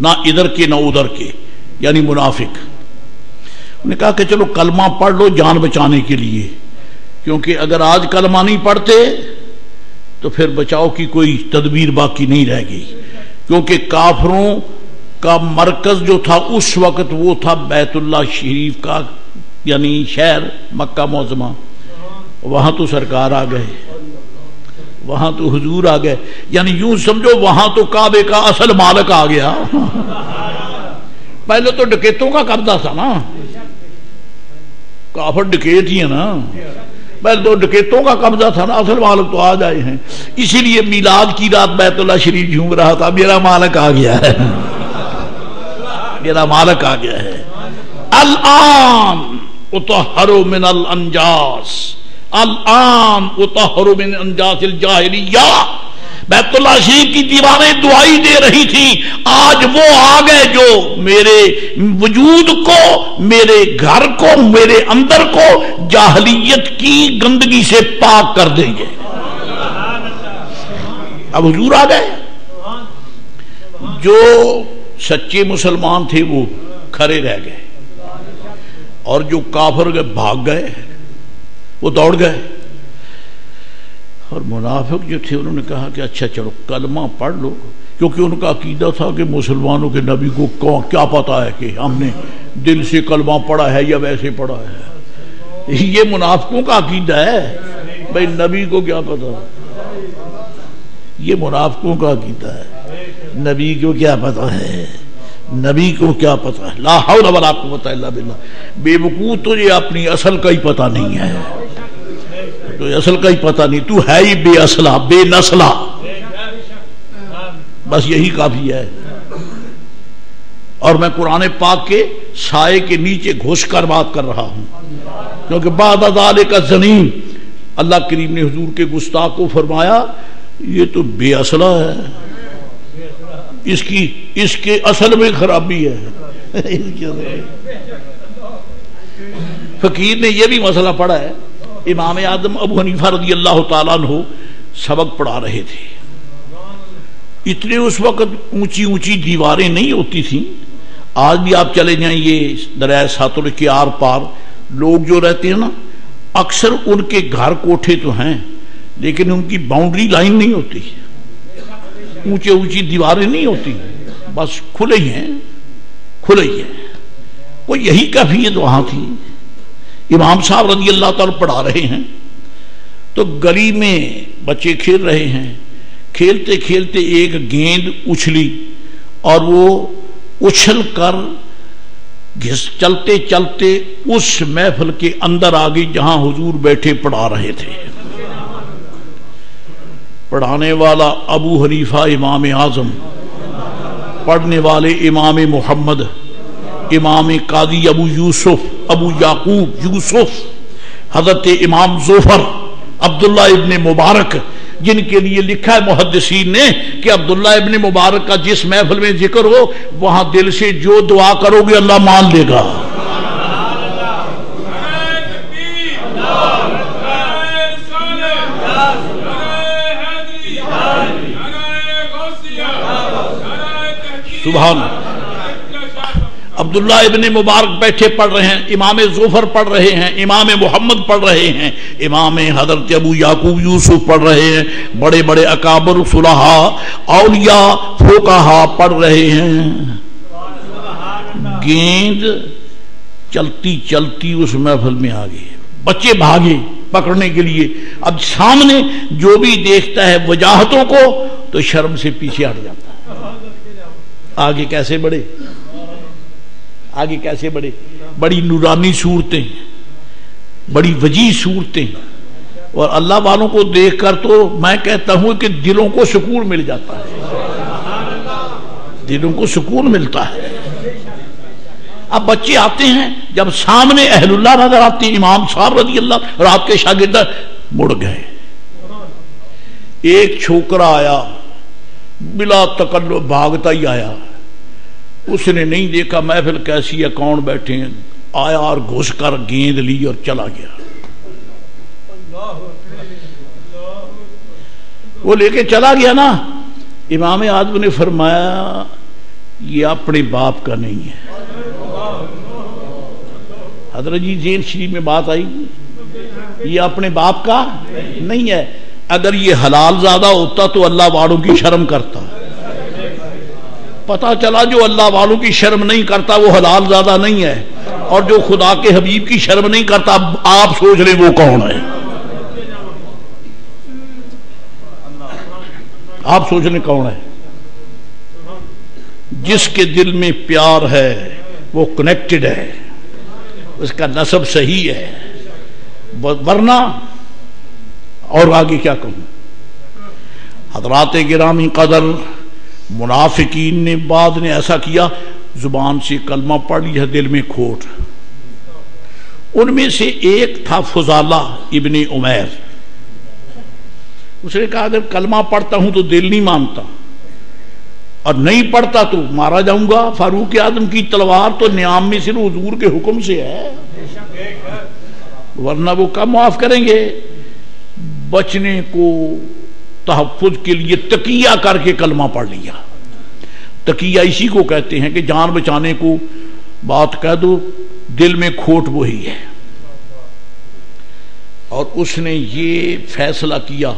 نہ ادھر کے نہ ادھر کے، یعنی منافق۔ انہوں نے کہا کہ چلو کلمہ پڑھ لو جان بچانے کے لیے، کیونکہ اگر آج کلمہ نہیں پڑھتے تو پھر بچاؤ کی کوئی تدبیر باقی نہیں رہ گئی، کیونکہ کافروں کا مرکز جو تھا اس وقت وہ تھا بیت اللہ شریف کا، یعنی شہر مکہ معظمہ۔ وہاں تو سرکار آ گئے، وہاں تو حضور آ گئے، یعنی یوں سمجھو وہاں تو کعبے کا اصل مالک آ گیا۔ پہلے تو ڈکیتوں کا قبضہ تھا نا، کافر ڈکیت ہی ہے نا، پہلے تو ڈکیتوں کا قبضہ تھا نا، اصل مالک تو آج آئے ہیں۔ اسی لیے میلاد کی رات بیت اللہ شریف جھوم رہا تھا، میرا مالک آ گیا ہے، میرا مالک آ گیا ہے۔ الآن اطہر من الانجاس، الآن اطہر من انجاس الجاہلیہ۔ بیت اللہ شریف کی دیواریں دعائی دے رہی تھی، آج وہ آ گئے جو میرے وجود کو، میرے گھر کو، میرے اندر کو جاہلیت کی گندگی سے پاک کر دیں گے۔ اب حضور آ گئے، جو سچے مسلمان تھے وہ کھڑے رہ گئے، اور جو کافر بھاگ گئے وہ دوڑ گئے۔ اور منافق جو تھے انہوں نے کہا کہ اچھا چلو کلمہ پڑھ لو، کیونکہ ان کا عقیدہ تھا کہ مسلمانوں کے نبی کو کیا پتا ہے کہ ہم نے دل سے کلمہ پڑھا ہے یا ویسے پڑھا ہے۔ یہ منافقوں کا عقیدہ ہے، بھائی نبی کو کیا پتا، یہ منافقوں کا عقیدہ ہے، نبی کو کیا پتا ہے، نبی کو کیا پتا ہے۔ لا حول ولا قوت الا باللہ۔ بے وقوف تجھے اپنی اصل کا ہی پتا نہیں ہے، تو اصل کا ہی پتہ نہیں، تو ہے ہی بے اصلہ بے نسلہ، بس یہی کافی ہے۔ اور میں قرآن پاک کے سائے کے نیچے گھس کر بات کر رہا ہوں، کیونکہ بعد ذالک زنیم، اللہ کریم نے حضور کے گستاخ کو فرمایا یہ تو بے اصلہ ہے، اس کے اصل میں خرابی ہے۔ فقیر نے یہ بھی مسئلہ پڑھا ہے، امام اعظم ابو حنیفہ رضی اللہ تعالیٰ عنہ سبق پڑھا رہے تھے، اتنے اس وقت اونچی اونچی دیواریں نہیں ہوتی تھیں۔ آج بھی آپ چلے جائیں یہ دریائے ساتلج کے آر پار لوگ جو رہتے ہیں نا، اکثر ان کے گھر کوٹھے تو ہیں لیکن ان کی باؤنڈری لائن نہیں ہوتی، اونچے اونچی دیواریں نہیں ہوتی، بس کھلے ہی ہیں، کھلے ہی ہیں۔ وہ یہی کیفیت وہاں تھی۔ امام صاحب رضی اللہ تعالیٰ پڑھا رہے ہیں تو گلی میں بچے کھیل رہے ہیں، کھیلتے کھیلتے ایک گیند اچھلی اور وہ اچھل کر چلتے چلتے اس محفل کے اندر آ گئی جہاں حضور بیٹھے پڑھا رہے تھے. پڑھانے والا ابو حنیفہ امام اعظم، پڑھنے والے امام محمد، امام قاضی ابو یوسف، ابو یعقوب یوسف، حضرت امام ظفر عبداللہ ابن مبارک، جن کے لیے لکھا ہے محدثین نے کہ عبداللہ ابن مبارک کا جس محفل میں ذکر ہو وہاں دل سے جو دعا کرو گے اللہ مان لے گا. سبحان اللہ. عبداللہ ابن مبارک بیٹھے پڑھ رہے ہیں، امام ظفر پڑھ رہے ہیں، امام محمد پڑھ رہے ہیں، امام حضرت ابو یعقوب یوسف پڑھ رہے ہیں، بڑے بڑے اکابر صلحاء اولیاء فقہاء پڑھ رہے ہیں. گیند چلتی چلتی اس محفل میں آ گئی، بچے بھاگے پکڑنے کے لیے. اب سامنے جو بھی دیکھتا ہے وجاہتوں کو تو شرم سے پیچھے ہٹ جاتا ہے. آگے کیسے بڑھے، آگے کیسے بڑھے؟ بڑی نورانی صورتیں، بڑی وجیح صورتیں، اور اللہ والوں کو دیکھ کر تو میں کہتا ہوں کہ دلوں کو سکون مل جاتا ہے، دلوں کو سکون ملتا ہے. اب بچے آتے ہیں، جب سامنے اہل اللہ نظر آتے ہیں، امام صاحب رضی اللہ اور آپ کے شاگرد مڑ گئے. ایک چھوکرا آیا بلا تکلف بھاگتا ہی آیا، اس نے نہیں دیکھا محفل کیسی ہے کون بیٹھے ہیں، آیا اور گھس کر گیند لی اور چلا گیا. وہ لے کے چلا گیا نا. امام اعظم نے فرمایا یہ اپنے باپ کا نہیں ہے. حضرت جی ذہن شریف میں بات آئی، یہ اپنے باپ کا نہیں ہے. اگر یہ حلال زیادہ ہوتا تو اللہ والوں کی شرم کرتا. پتا چلا جو اللہ والوں کی شرم نہیں کرتا وہ حلال زیادہ نہیں ہے، اور جو خدا کے حبیب کی شرم نہیں کرتا آپ سوچ لیں وہ کون ہے. آپ سوچ لیں کون ہے. جس کے دل میں پیار ہے وہ کنیکٹڈ ہے، اس کا نسب صحیح ہے، ورنہ اور آگے کیا کہوں. حضرات گرامی قدر، منافقین نے بعد نے ایسا کیا، زبان سے کلمہ پڑھ لیا، دل میں کھوٹ. ان میں سے ایک تھا فضالہ ابن عمیر. اس نے کہا اگر کلمہ پڑھتا ہوں تو دل نہیں مانتا، اور نہیں پڑھتا تو مارا جاؤں گا. فاروق اعظم کی تلوار تو نیام میں صرف حضور کے حکم سے ہے، ورنہ وہ کب معاف کریں گے. بچنے کو تحفظ کے لیے تقیہ کر کے کلمہ پڑھ لیا. تقیہ اسی کو کہتے ہیں کہ جان بچانے کو بات کہہ دو، دل میں کھوٹ وہی ہے. اور اس نے یہ فیصلہ کیا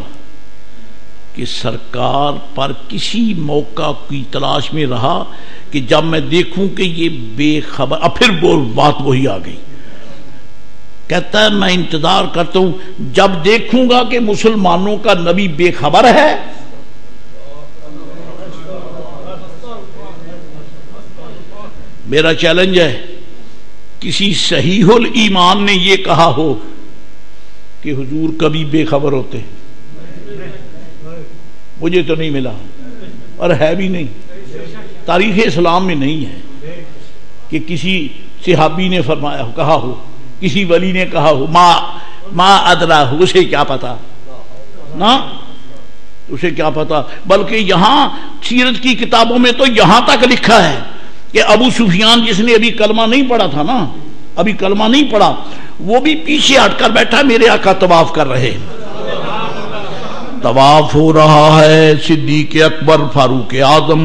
کہ سرکار پر کسی موقع کی تلاش میں رہا کہ جب میں دیکھوں کہ یہ بے خبر، اب پھر وہ بات وہی آ گئی. کہتا ہے میں انتظار کرتا ہوں جب دیکھوں گا کہ مسلمانوں کا نبی بے خبر ہے. میرا چیلنج ہے کسی صحیح الایمان نے یہ کہا ہو کہ حضور کبھی بے خبر ہوتے. مجھے تو نہیں ملا، اور ہے بھی نہیں، تاریخ اسلام میں نہیں ہے کہ کسی صحابی نے فرمایا ہو، کہا ہو، کسی ولی نے کہا ہو ما ادرا ہو، اسے کیا پتا نا، اسے کیا پتا. بلکہ یہاں سیرت کی کتابوں میں تو یہاں تک لکھا ہے کہ ابو سفیان جس نے ابھی کلمہ نہیں پڑھا تھا نا، ابھی کلمہ نہیں پڑھا، وہ بھی پیچھے ہٹ کر بیٹھا، میرے آقا طواف کر رہے. طواف ہو رہا ہے، صدیق اکبر، فاروق اعظم،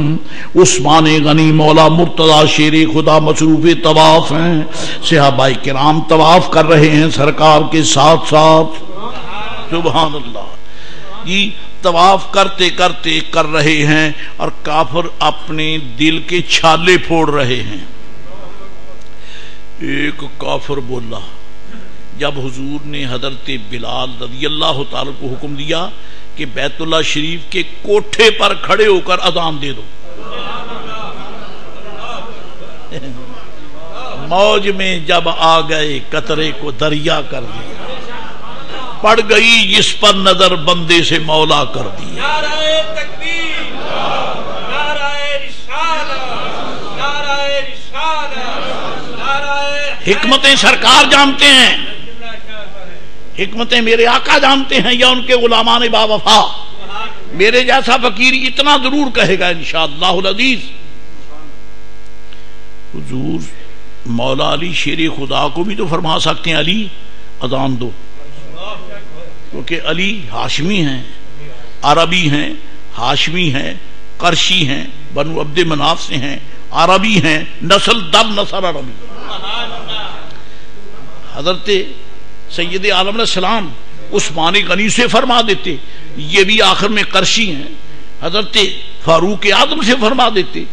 عثمان غنی، مولا مرتضی شیر خدا مصروف طواف ہیں. صحابہ کرام طواف کر رہے ہیں سرکار کے ساتھ ساتھ. سبحان اللہ جی. طواف کرتے کرتے کر رہے ہیں اور کافر اپنے دل کے چھالے پھوڑ رہے ہیں. ایک کافر بولا جب حضور نے حضرت بلال رضی اللہ تعالی کو حکم دیا کہ بیت اللہ شریف کے کوٹھے پر کھڑے ہو کر اذان دے دو، موج میں جب آ گئے قطرے کو دریا کر دیا، پڑ گئی جس پر نظر بندے سے مولا کر دیا۔ نعرہ تکبیر، نعرہ رسالت، نعرہ رسالت، نعرہ حکمتیں سرکار جانتے ہیں، حکمتیں میرے آقا جانتے ہیں یا ان کے غلامان با وفا؟ میرے جیسا فقیر اتنا ضرور کہے گا انشاءاللہ العزیز۔ حضور مولا علی شیر خدا کو بھی تو فرما سکتے ہیں علی اذان دو، کیونکہ علی ہاشمی ہیں، عربی ہیں، ہاشمی ہیں، قرشی ہیں، بنو عبد مناف سے ہیں، عربی ہیں، نسل در نسل عربی۔ حضرت سید عالم علیہ السلام عثمان غنی سے فرما دیتے، یہ بھی آخر میں قرشی ہیں۔ حضرت فاروق اعظم سے فرما دیتے،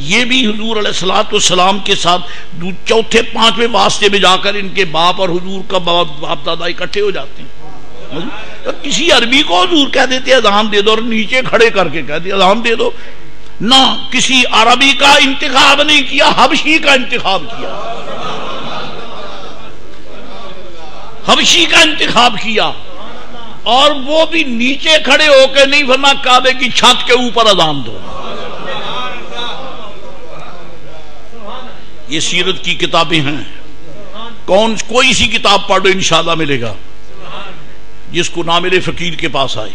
یہ بھی حضور علیہ الصلوۃ والسلام کے ساتھ چوتھے پانچویں واسطے میں جا کر ان کے باپ اور حضور کا باپ دادا اکٹھے ہو جاتے ہیں۔ کسی عربی کو حضور کہہ دیتے اذان دے دو، اور نیچے کھڑے کر کے کہتے اذان دے دو نہ، کسی عربی کا انتخاب نہیں کیا، حبشی کا انتخاب کیا، حبشی کا انتخاب کیا، اور وہ بھی نیچے کھڑے ہو کے نہیں، ورنہ کعبے کی چھت کے اوپر اذان دو۔ یہ سیرت کی کتابیں ہیں، کوئی سی کتاب پڑھ لو انشاءاللہ ملے گا، جس کو نہ ملے فقیر کے پاس آئے،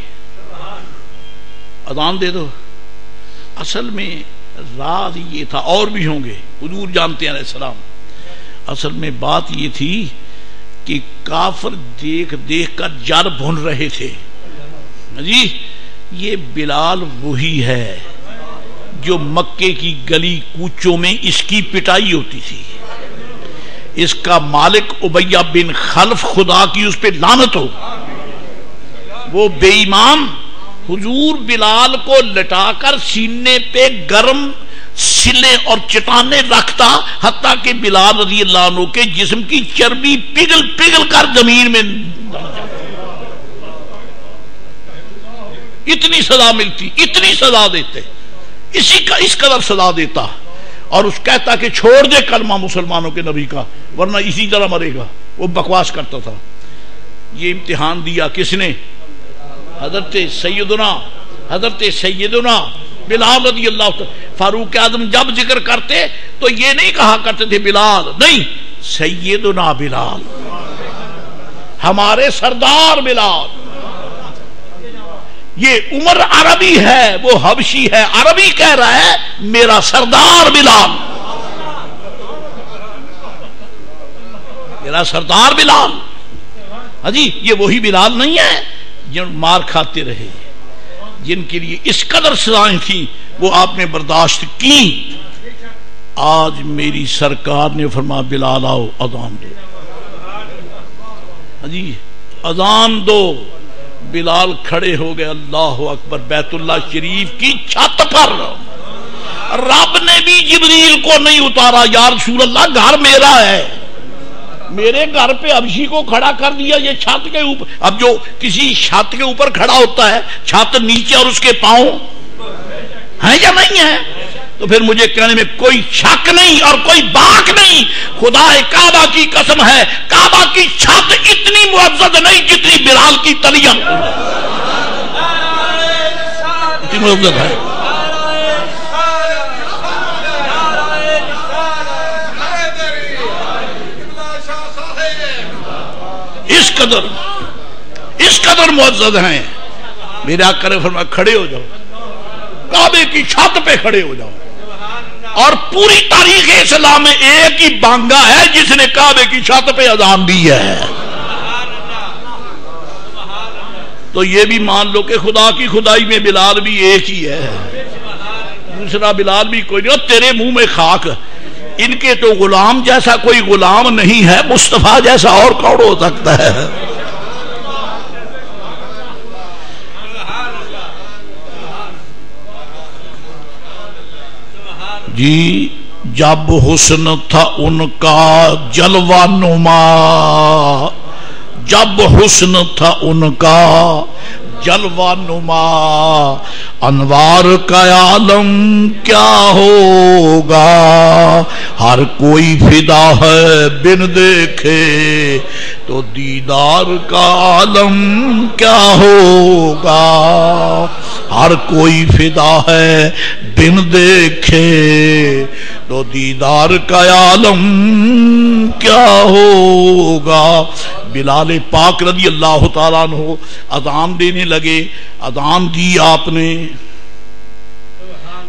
اذان دے دو۔ اصل میں راز یہ تھا، اور بھی ہوں گے، حضور جانتے ہیں علیہ السلام، اصل میں بات یہ تھی کہ کافر دیکھ دیکھ کر جر بھن رہے تھے جی، یہ بلال وہی ہے جو مکے کی گلی کوچوں میں اس کی پٹائی ہوتی تھی، اس کا مالک امیہ بن خلف، خدا کی اس پہ لعنت ہو، وہ بے ایمان حضور بلال کو لٹا کر سینے پہ گرم سلے اور چٹانے رکھتا، حتیٰ کہ بلال رضی اللہ عنہ کے جسم کی چربی پگھل پگھل کر زمین میں، اتنی سزا ملتی، اتنی سزا دیتے، اس قدر سزا دیتا، اور اس کہتا کہ چھوڑ دے کلمہ مسلمانوں کے نبی کا ورنہ اسی طرح مرے گا، وہ بکواس کرتا تھا۔ یہ امتحان دیا کس نے؟ حضرت سیدنا بلال رضی اللہ عنہ۔ فاروق اعظم جب ذکر کرتے تو یہ نہیں کہا کرتے تھے بلال، نہیں، سیدنا بلال، ہمارے سردار بلال۔ یہ عمر عربی ہے، وہ حبشی ہے، عربی کہہ رہا ہے میرا سردار بلال، میرا سردار بلال۔ ہاں جی، یہ وہی بلال نہیں ہے جن مار کھاتے رہے، جن کے لیے اس قدر سزائیں تھیں وہ آپ نے برداشت کی۔ آج میری سرکار نے فرمایا بلال آؤ اذان دو، ہاں جی اذان دو۔ بلال کھڑے ہو گئے، اللہ اکبر، بیت اللہ شریف کی چھت پر۔ رب نے بھی جبریل کو نہیں اتارا، یا رسول اللہ گھر میرا ہے، میرے گھر پہ حبشی کو کھڑا کر دیا، یہ چھت کے اوپر۔ اب جو کسی چھت کے اوپر کھڑا ہوتا ہے، چھت نیچے اور اس کے پاؤں ہیں یا نہیں ہے، تو پھر مجھے کہنے میں کوئی شک نہیں اور کوئی باک نہیں، خدا کعبہ کی قسم ہے، کعبہ کی چھت اتنی معزز نہیں جتنی بلال کی تلیم اتنی معزز ہے۔ اس قدر معزز ہیں۔ میرے آقا نے فرمایا کھڑے ہو جاؤ، کعبے کی چھت پہ کھڑے ہو جاؤ۔ اور پوری تاریخ اسلام میں ایک ہی بانگا ہے جس نے کعبے کی چھت پہ اذان دی ہے، تو یہ بھی مان لو کہ خدا کی خدائی میں بلال بھی ایک ہی ہے، دوسرا بلال بھی کوئی نہیں۔ اور تیرے منہ میں خاک، ان کے تو غلام جیسا کوئی غلام نہیں ہے، مصطفیٰ جیسا اور کون ہو سکتا ہے؟ جی جب حسن تھا ان کا جلوہ نما، جب حسن تھا ان کا جلوہ نما انوار کا عالم کیا ہوگا، ہر کوئی فدا ہے بن دیکھے تو دیدار کا عالم کیا ہوگا، ہر کوئی فدا ہے بن دیکھے تو دیدار کا عالم کیا ہوگا۔ بلال پاک رضی اللہ تعالیٰ عنہ اذان دینے لگے، اذان دی آپ نے،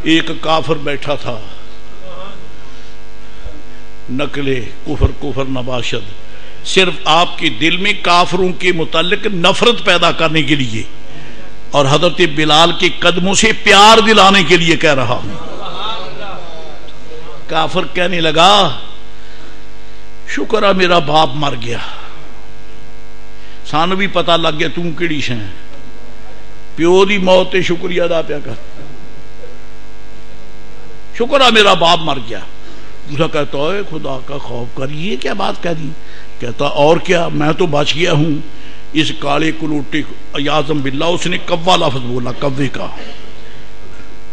ایک کافر بیٹھا تھا، نقل کفر نباشد، صرف آپ کے دل میں کافروں کے متعلق نفرت پیدا کرنے کے لیے اور حضرت بلال کے قدموں سے پیار دلانے کے لیے کہہ رہا ہوں۔ کافر کہنے لگا شکر ہے میرا باپ مر گیا، سانو بھی پتہ لگ گیا تم کیڑی شے پیو دی موت تے شکریہ ادا پیا کر، شکر ہے میرا باپ مر گیا۔ دوسرا کہتا ہے خدا کا خوف کر، یہ کیا بات کہہ دی؟ کہتا اور کیا، میں تو بچ گیا ہوں اس کالے کلوٹے اعظم باللہ، اس نے کوا لفظ بولا، کوے کا۔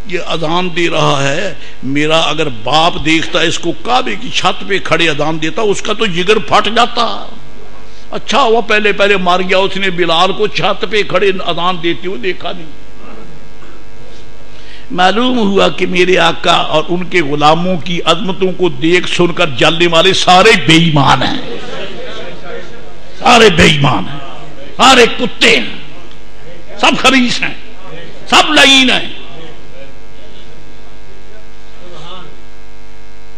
یہ اذان دے رہا ہے، میرا اگر باپ دیکھتا اس کو کعبے کی چھت پہ کھڑے اذان دیتا اس کا تو جگر پھٹ جاتا۔ اچھا وہ پہلے مار گیا، اس نے بلال کو چھت پہ کھڑے اذان دیتے ہوئے دیکھا نہیں۔ معلوم ہوا کہ میرے آقا اور ان کے غلاموں کی عظمتوں کو دیکھ سن کر جلنے والے سارے بے ایمان ہیں، سارے بے ایمان ہیں، سارے کتے ہیں، سب خبیث ہیں، سب لعین ہیں۔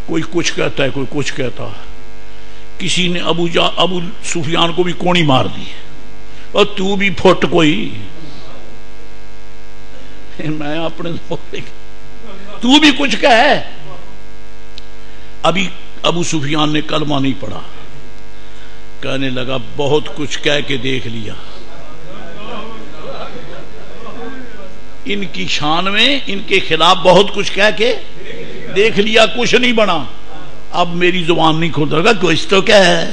کوئی کچھ کہتا ہے، کوئی کچھ کہتا ہے۔ کسی نے ابو سفیان کو بھی کونی مار دی، اور تو بھی پھٹ کوئی، میں اپنے تو بھی کچھ کہے۔ ابھی ابو سفیان نے کلمہ نہیں پڑھا، کہنے لگا بہت کچھ کہہ کے دیکھ لیا، ان کی شان میں ان کے خلاف بہت کچھ کہہ کے دیکھ لیا، کچھ نہیں بنا، اب میری زبان نہیں کھول رہا، کچھ تو کیا ہے۔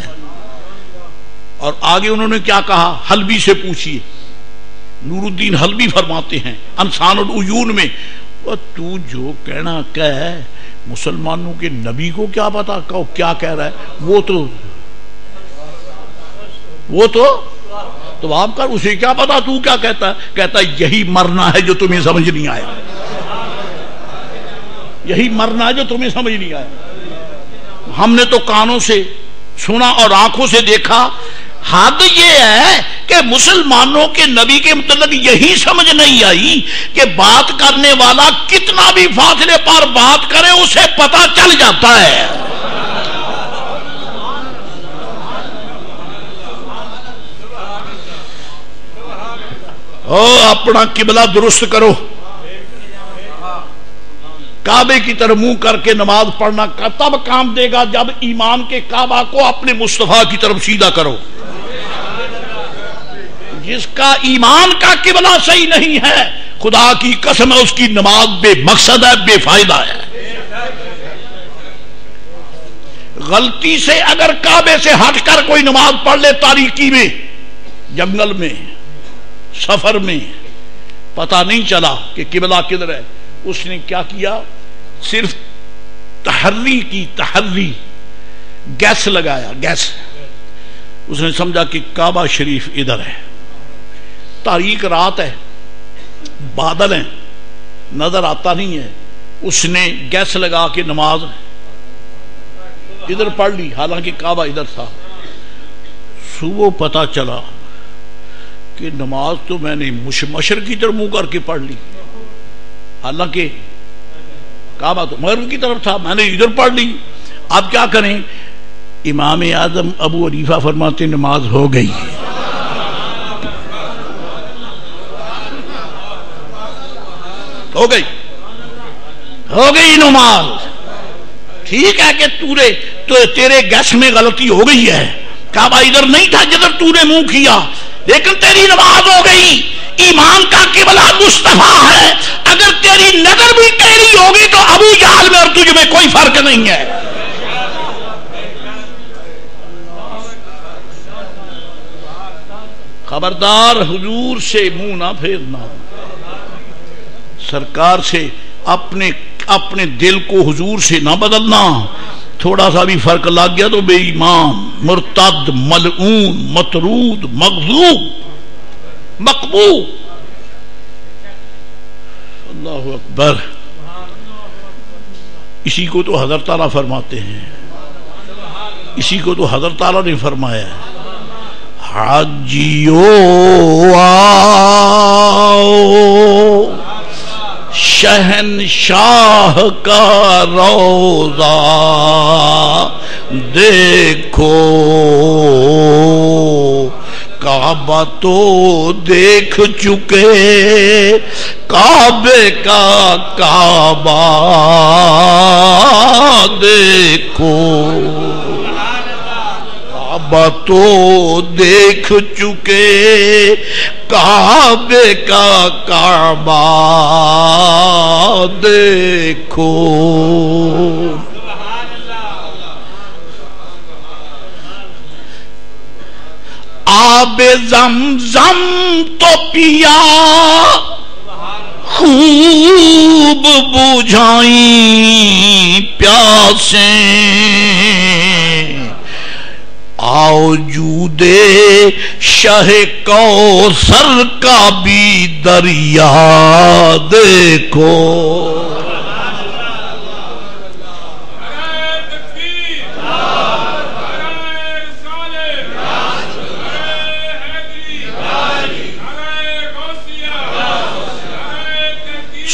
اور آگے انہوں نے کیا کہا، حلبی سے پوچھیے، نور الدین حلبی فرماتے ہیں انسان العیون میں، تو جو کہنا کہہ، مسلمانوں کے نبی کو کیا پتا کیا کہہ رہا ہے، وہ تو آپ کر، اسے کیا پتا تو کیا کہتا ہے؟ کہتا یہی مرنا ہے جو تمہیں سمجھ نہیں آیا، یہی مرنا ہے جو تمہیں سمجھ نہیں آیا۔ ہم نے تو کانوں سے سنا اور آنکھوں سے دیکھا، حد یہ ہے کہ مسلمانوں کے نبی کے متعلق یہی سمجھ نہیں آئی کہ بات کرنے والا کتنا بھی فاصلے پر بات کرے اسے پتا چل جاتا ہے۔ اپنا قبلہ درست کرو، کعبے کی طرف منہ کر کے نماز پڑھنا تب کام دے گا جب ایمان کے کعبہ کو اپنے مصطفیٰ کی طرف سیدھا کرو۔ جس کا ایمان کا قبلہ صحیح نہیں ہے، خدا کی قسم ہے اس کی نماز بے مقصد ہے، بے فائدہ ہے۔ غلطی سے اگر کعبے سے ہٹ کر کوئی نماز پڑھ لے، تاریکی میں، جنگل میں، سفر میں، پتہ نہیں چلا کہ قبلہ کدھر ہے، اس نے کیا کیا، صرف تحری کی، تحری گیس لگایا، گیس، اس نے سمجھا کہ کعبہ شریف ادھر ہے، تاریک رات ہے، بادل ہیں، نظر آتا نہیں ہے، اس نے گیس لگا کے نماز ادھر پڑھ لی، حالانکہ کعبہ ادھر تھا۔ صبح پتا چلا کہ نماز تو میں نے مشرق کی طرف منہ کر کے پڑھ لی، حالانکہ کعبہ تو مغرب کی طرف تھا، میں نے ادھر پڑھ لی۔ اب کیا کریں؟ امام اعظم ابو حنیفہ فرماتے نماز ہو گئی، ہو گئی نماز۔ ٹھیک ہے کہ تیرے گیس میں غلطی ہو گئی ہے، کعبہ ادھر نہیں تھا جدھر تو نے منہ کیا، لیکن تیری نماز ہو گئی۔ ایمان کا قبلہ مصطفیٰ ہے، اگر تیری نظر بھی ٹیڑھی ہوگی تو ابو جہل میں اور تجھ میں کوئی فرق نہیں ہے۔ خبردار حضور سے منہ نہ پھیرنا، سرکار سے اپنے دل کو حضور سے نہ بدلنا. تھوڑا سا بھی فرق لگ گیا تو بے ایمان، مرتد، ملعون، مطرود، مغضوب، مقبوح. اللہ اکبر. اسی کو تو حضرت تعالیٰ فرماتے ہیں، اسی کو تو حضرت تعالیٰ نے فرمایا ہے، حاجیو آؤ شہنشاہ کا روضہ دیکھو، کعبہ تو دیکھ چکے، کعبے کا کعبہ دیکھو، کعبہ تو دیکھ چکے، کعبے کا کعبہ دیکھو. آب زمزم تو پیا، خوب بجھائیں پیاسیں، آؤ جودے شہ کوثر کا بھی دریا دیکھو.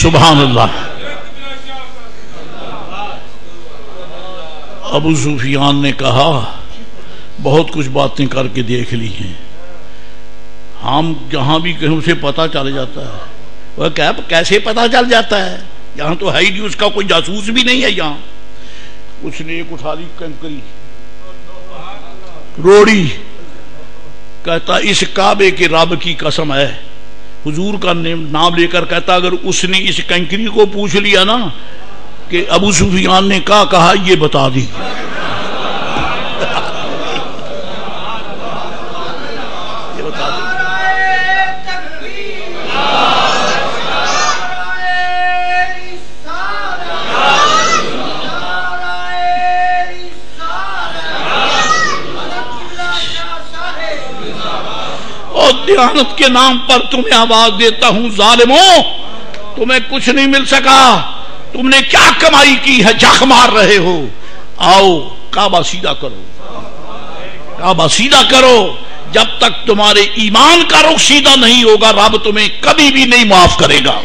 سبحان اللہ. ابو سفیان نے کہا بہت کچھ باتیں کر کے دیکھ لی ہیں، ہم جہاں بھی کہیں اسے پتہ چل جاتا ہے. وہ کیسے پتہ چل جاتا ہے؟ یہاں تو ہے ہی نہیں، اس کا کوئی جاسوس بھی نہیں ہے. یہاں اس نے ایک اٹھا لی کنکری روڑی، کہتا اس کعبے کے رب کی قسم ہے، حضور کا نام لے کر کہتا اگر اس نے اس کنکری کو پوچھ لیا نا کہ ابو سفیان نے کہا یہ بتا دی. دیانت کے نام پر تمہیں آواز دیتا ہوں ظالموں، تمہیں کچھ نہیں مل سکا، تم نے کیا کمائی کی ہے، جھک مار رہے ہو. آؤ کعبہ سیدھا کرو، کعبہ سیدھا کرو. جب تک تمہارے ایمان کا رخ سیدھا نہیں ہوگا رب تمہیں کبھی بھی نہیں معاف کرے گا.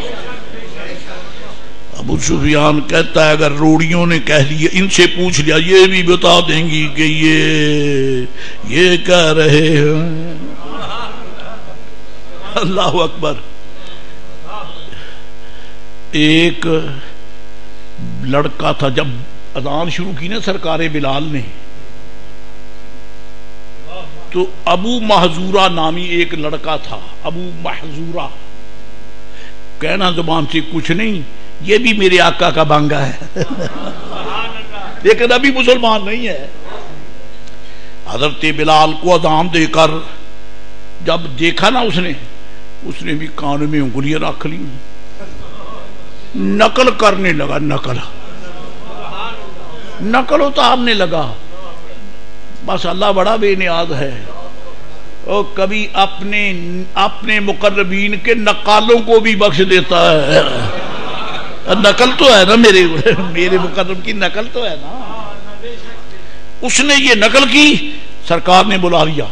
ابو سفیان کہتا ہے اگر روڑیوں نے کہہ لیا، ان سے پوچھ لیا، یہ بھی بتا دیں گی کہ یہ کہہ رہے ہیں. اللہ اکبر. ایک لڑکا تھا، جب اذان شروع کی نا سرکار بلال نے، تو ابو محذورہ نامی ایک لڑکا تھا. ابو محذورہ کہنا زبان سے کچھ نہیں، یہ بھی میرے آقا کا بانگا ہے لیکن ابھی مسلمان نہیں ہے. حضرت بلال کو اذان دے کر جب دیکھا نا اس نے بھی کان میں انگلیاں رکھ لی، نقل کرنے لگا، نقل اتارنے لگا. بس اللہ بڑا بے نیاز ہے، اور کبھی اپنے مقربین کے نقالوں کو بھی بخش دیتا ہے. نقل تو ہے نا، میرے مقرب کی نقل تو ہے نا. اس نے یہ نقل کی، سرکار نے بلا لیا.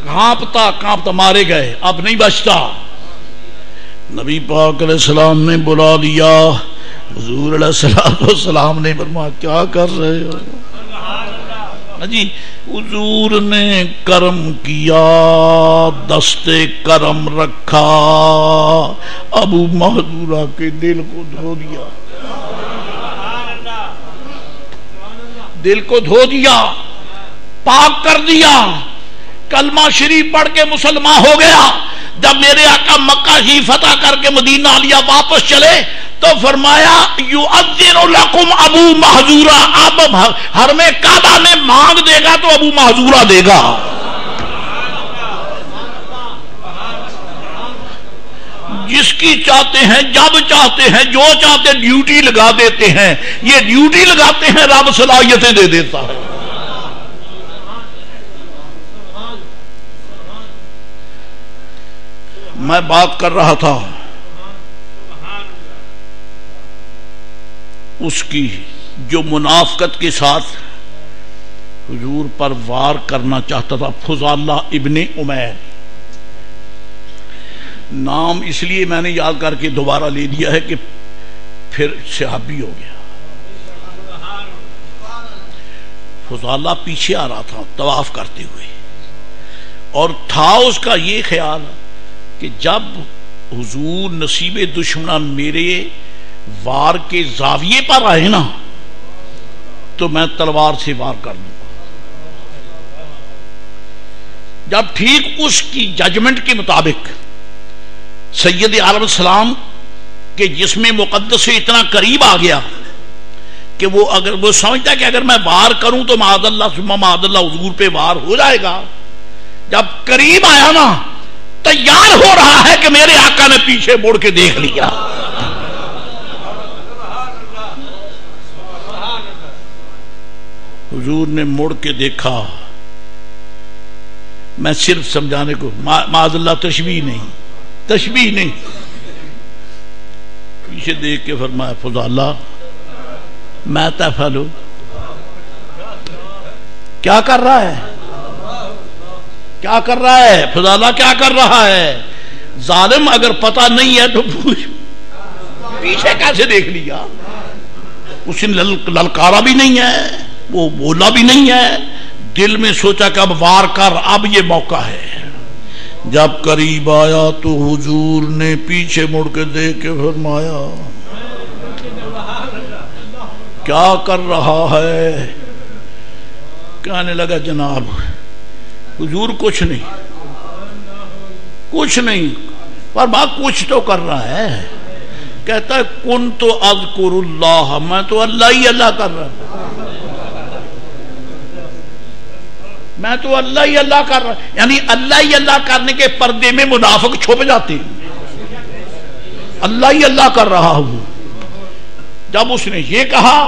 کانپتا مارے گئے، اب نہیں بچتا. نبی پاک علیہ السلام نے بلا لیا. حضور علیہ السلام نے فرمایا کیا کر رہے ہو جی؟ حضور نے کرم کیا، دستے کرم رکھا، ابو محذورہ کے دل کو دھو دیا، دل کو دھو دیا، پاک کر دیا. کلمہ شریف پڑھ کے مسلمان ہو گیا. جب میرے آقا مکہ ہی فتح کر کے مدینہ لیا واپس چلے تو فرمایا یؤذن لکم ابو محذورہ، اب حرم کعبہ میں مانگ دے گا تو ابو محذورہ دے گا. جس کی چاہتے ہیں، جب چاہتے ہیں، جو چاہتے ڈیوٹی لگا دیتے ہیں. یہ ڈیوٹی لگاتے ہیں، رب صلاحیتیں دے دیتا ہے. میں بات کر رہا تھا اس کی جو منافقت کے ساتھ حضور پر وار کرنا چاہتا تھا، فضالہ ابن عمیر. نام اس لیے میں نے یاد کر کے دوبارہ لے دیا ہے کہ پھر صحابی ہو گیا. فضالہ پیچھے آ رہا تھا طواف کرتے ہوئے، اور تھا اس کا یہ خیال کہ جب حضور نصیب دشمنان میرے وار کے زاویے پر آئے نا تو میں تلوار سے وار کر دوں گا. جب ٹھیک اس کی ججمنٹ کے مطابق سید عالم السلام کے جسم مقدس سے اتنا قریب آ گیا کہ وہ سمجھتا ہے کہ اگر میں وار کروں تو معاذ اللہ حضور پہ وار ہو جائے گا. جب قریب آیا نا تیار ہو رہا ہے کہ میرے آقا نے پیچھے مڑ کے دیکھ لیا. حضور نے مڑ کے دیکھا. میں صرف سمجھانے کو، معاذ اللہ تشبیہ نہیں. پیچھے دیکھ کے فرمایا فضالہ میں تفعل، کیا کر رہا ہے؟ کیا کر رہا ہے فضالہ؟ کیا کر رہا ہے؟ ظالم اگر پتہ نہیں ہے تو پوچھ، پیچھے کیسے دیکھ لیا؟ اس نے للکارا بھی نہیں ہے، وہ بولا بھی نہیں ہے، دل میں سوچا کہ اب وار کر، اب یہ موقع ہے. جب قریب آیا تو حضور نے پیچھے مڑ کے دیکھ کے فرمایا کیا کر رہا ہے؟ کہنے لگا جناب حضور کچھ نہیں، پر بات کچھ تو کر رہا ہے. کہتا ہے کن تو اذکر اللہ، میں تو اللہ ہی اللہ کر رہا ہوں، میں تو اللہ ہی اللہ کر رہا ہوں. یعنی اللہ ہی اللہ کرنے کے پردے میں منافق چھپ جاتے ہیں. اللہ ہی اللہ کر رہا ہوں. جب اس نے یہ کہا،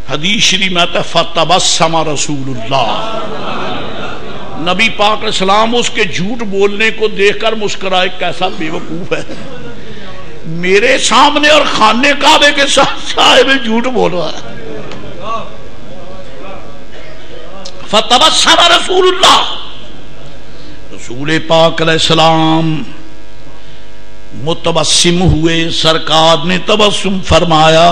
حدیث شریف میں آتا ہے فتبسم رسول اللہ، نبی پاک علیہ السلام اس کے جھوٹ بولنے کو دیکھ کر مسکرائے. کیسا بے وقوف ہے، میرے سامنے اور خانے کعبے کے ساتھ صاحب جھوٹ بول رہا ہے. فتبسم رسول اللہ، رسول پاک علیہ السلام متبسم ہوئے. سرکار نے تبسم فرمایا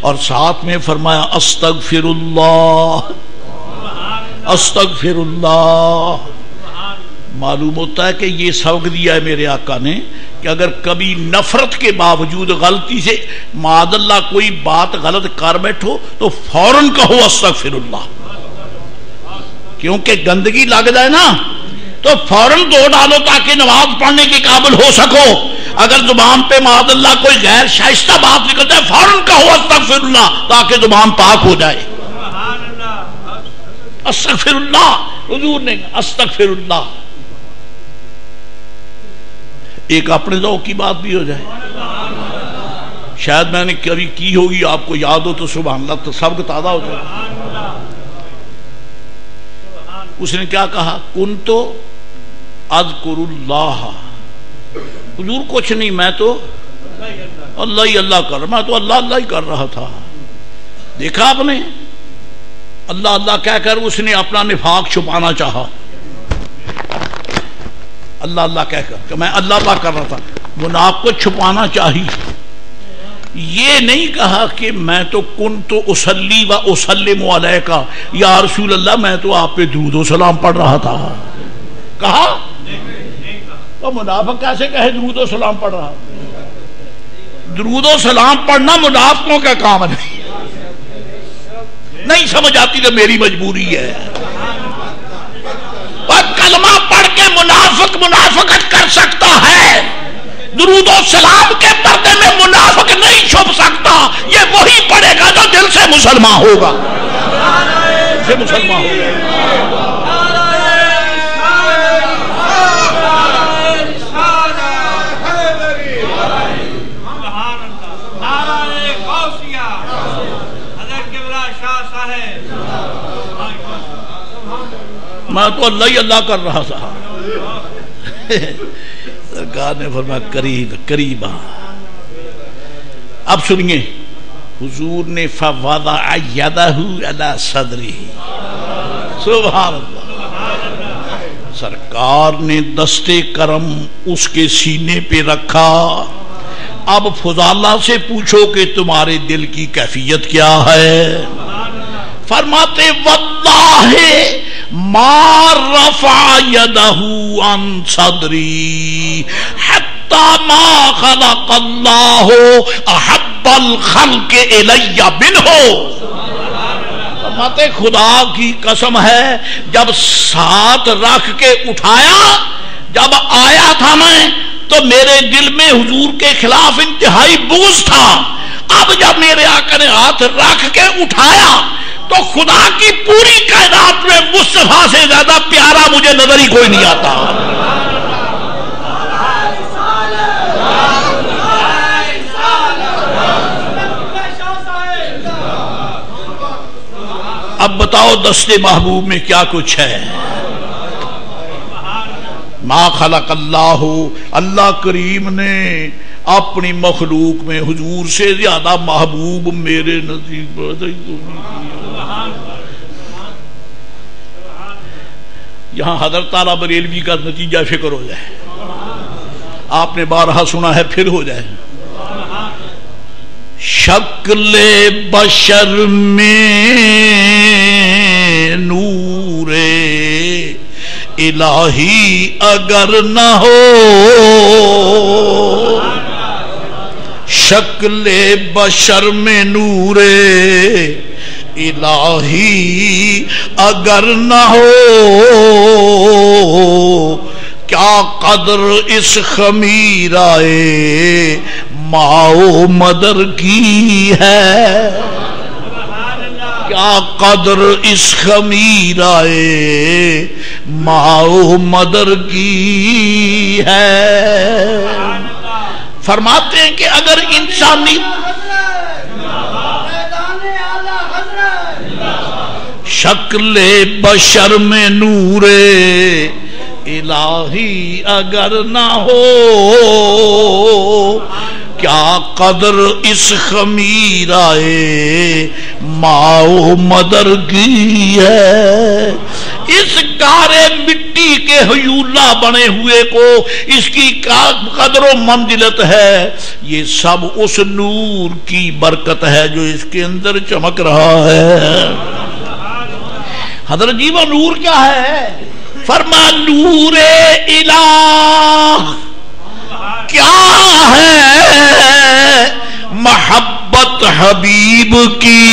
اور ساتھ میں فرمایا استغفر اللہ استغفر اللہ. معلوم ہوتا ہے کہ یہ سبق دیا ہے میرے آقا نے کہ اگر کبھی نفرت کے باوجود غلطی سے معاذ اللہ کوئی بات غلط کر بیٹھو تو فوراً کہو استغفر اللہ. کیونکہ گندگی لگ جائے نا تو فوراً دھو ڈالو تاکہ نماز پڑھنے کے قابل ہو سکو. اگر زبان پہ معاذ اللہ کوئی غیر شائستہ بات نکل جائے فوراً کہو استغفر اللہ تاکہ زبان پاک ہو جائے. استغفر اللہ، حضور نے استغفر اللہ. ایک اپنے ذوق کی بات بھی ہو جائے، شاید میں نے کبھی کی ہوگی، آپ کو یاد ہو تو سبحان اللہ تو سب کو تازہ ہو جائے. اس نے کیا کہا؟ کن تو اذکر اللہ، حضور کچھ نہیں، میں تو اللہ ہی اللہ کر رہا، میں تو اللہ اللہ ہی کر رہا تھا. دیکھا آپ نے، اللہ اللہ کہہ کر اس نے اپنا نفاق چھپانا چاہا. اللہ اللہ کہہ کر کہ میں اللہ اللہ کر رہا تھا، منافق کو چھپانا چاہی. یہ نہیں کہا کہ میں تو کن تو اصلی و اسلم علیکہ یا رسول اللہ، میں تو آپ پہ درود و سلام پڑھ رہا تھا. کہا تو منافق کیسے کہے درود و سلام پڑھ رہا؟ درود و سلام پڑھنا منافقوں کا کام نہیں سمجھ آتی تو میری مجبوری ہے. اور کلمہ پڑھ کے منافق منافقت کر سکتا ہے، درود و سلام کے پردے میں منافق نہیں چھپ سکتا، یہ وہی پڑھے گا جو دل سے مسلمان ہوگا، سے مسلمان ہوگا۔ میں تو اللہ ہی اللہ کر رہا تھا، سرکار نے فرمایا قریب قریب۔ اب سنیے، حضور نے فوضع یدہ علی صدرہ، سبحان اللہ، سرکار نے دست کرم اس کے سینے پہ رکھا۔ اب فضالہ سے پوچھو کہ تمہارے دل کی کیفیت کیا ہے؟ فرماتے واللہ ما رفع یدہ عن صدری حتی ما خلق اللہ احب الخلق الی منہ۔ فرماتے خدا کی قسم ہے، جب ساتھ رکھ کے اٹھایا، جب آیا تھا میں تو میرے دل میں حضور کے خلاف انتہائی بغض تھا۔ اب جب میرے آقا نے ہاتھ رکھ کے اٹھایا تو خدا کی پوری کائنات میں مصطفیٰ سے زیادہ پیارا مجھے نظر ہی کوئی نہیں آتا۔ اب بتاؤ دست محبوب میں کیا کچھ ہے؟ ما خلق اللہ، اللہ کریم نے اپنی مخلوق میں حضور سے زیادہ محبوب میرے نزدیک یہاں حضرت اعلیٰ بریلوی کا نتیجہ فکر ہو جائے، آپ نے بارہا سنا ہے، پھر ہو جائے۔ شکل بشر میں نور الہی اگر نہ ہو، شکل بشر میں نور الہی اگر نہ ہو، کیا قدر اس خمیرہ ماؤ مدر کی ہے، کیا قدر اس خمیرہ ماؤ مدر کی ہے۔ فرماتے ہیں کہ اگر انسانی شکل بشر میں نور الہی اگر نہ ہو، کیا قدر اس خمیرہ ماؤ مدر کی ہے۔ اس گارے مٹی کے ہیولا بنے ہوئے کو اس کی قدر و منزلت ہے، یہ سب اس نور کی برکت ہے جو اس کے اندر چمک رہا ہے۔ حضرت جی وہ نور کیا ہے؟ فرما نور الہ کیا ہے؟ محبت حبیب کی،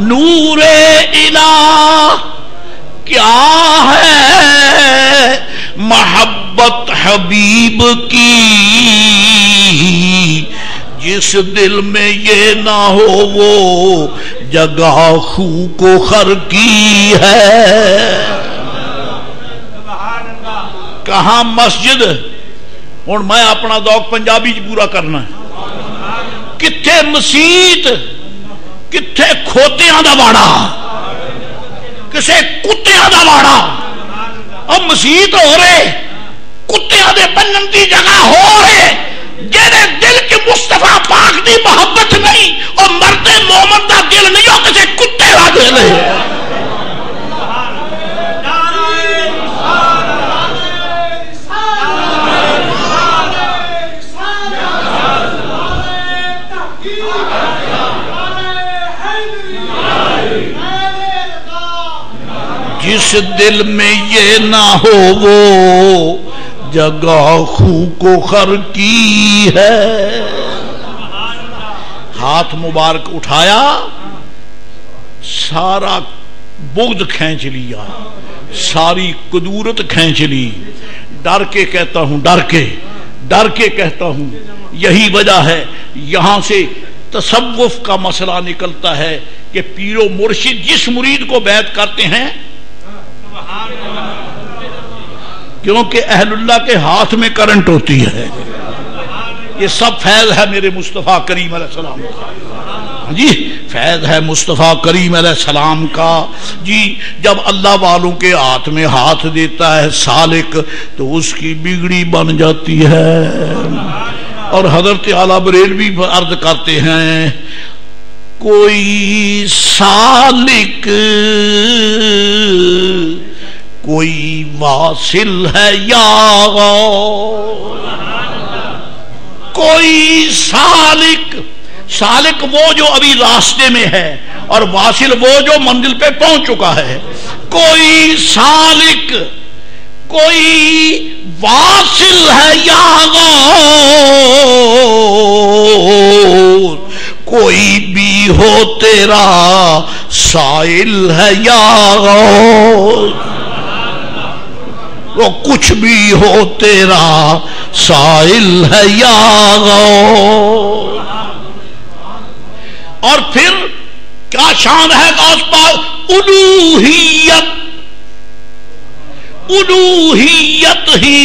نور الہ کیا ہے؟ محبت حبیب کی، جس دل میں یہ نہ ہو وہ جگہ خو کو خر کی ہے۔ کہاں مسجد؟ ہوں میں اپنا ذوق پنجابی پورا کرنا ہے۔ کتھے مسیت، کتھے کھوتیاں دا واڑا، کسے کتیاں دا واڑا۔ اب مسیت ہو رہے، کتیاں دے بنن دی جگہ ہو رہے، جیرے دل کے مصطفیٰ پاک دی محبت نہیں، اور مرد مومن دا دل نہیں ہو کسے کتے دا دل ہے۔ جس دل میں یہ نہ ہو وہ جگہ خو کو خر کی ہے۔ ہاتھ مبارک اٹھایا، سارا بغض کھینچ لیا، ساری قدورت کھینچ لی. ڈر کے کہتا ہوں، ڈر کے کہتا ہوں. یہی وجہ ہے یہاں سے تصوف کا مسئلہ نکلتا ہے کہ پیر و مرشد جس مرید کو بیعت کرتے ہیں، کیونکہ اہل اللہ کے ہاتھ میں کرنٹ ہوتی ہے. یہ سب فیض ہے میرے مصطفیٰ کریم علیہ السلام کا. جی فیض ہے مصطفیٰ کریم علیہ السلام کا. جی جب اللہ والوں کے ہاتھ میں ہاتھ دیتا ہے سالک تو اس کی بگڑی بن جاتی ہے. اور حضرت اعلیٰ بریلوی عرض کرتے ہیں کوئی سالک کوئی واصل ہے یا کوئی سالک وہ جو ابھی راستے میں ہے اور واصل وہ جو منزل پہ پہنچ چکا ہے. کوئی سالک کوئی واصل ہے یا کوئی بھی ہو تیرا سائل ہے یا وہ کچھ بھی ہو تیرا سائل ہے یا اور پھر کیا شان ہے غوث پاک؟ الوہیت ہی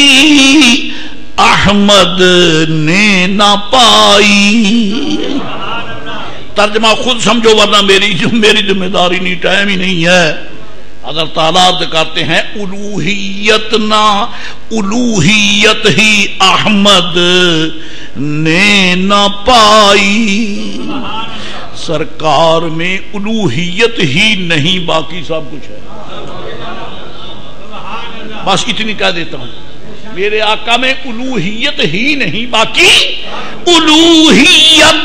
احمد نے نہ پائی. ترجمہ خود سمجھو ورنہ میری ذمہ داری نہیں، ٹائم ہی نہیں ہے. حضرت تعالیٰ کرتے ہیں الوہیت ہی احمد نے نہ پائی. سرکار میں الوہیت ہی نہیں، باقی سب کچھ ہے. بس اتنی کہہ دیتا ہوں، میرے آقا میں الوہیت ہی نہیں، باقی الوہیت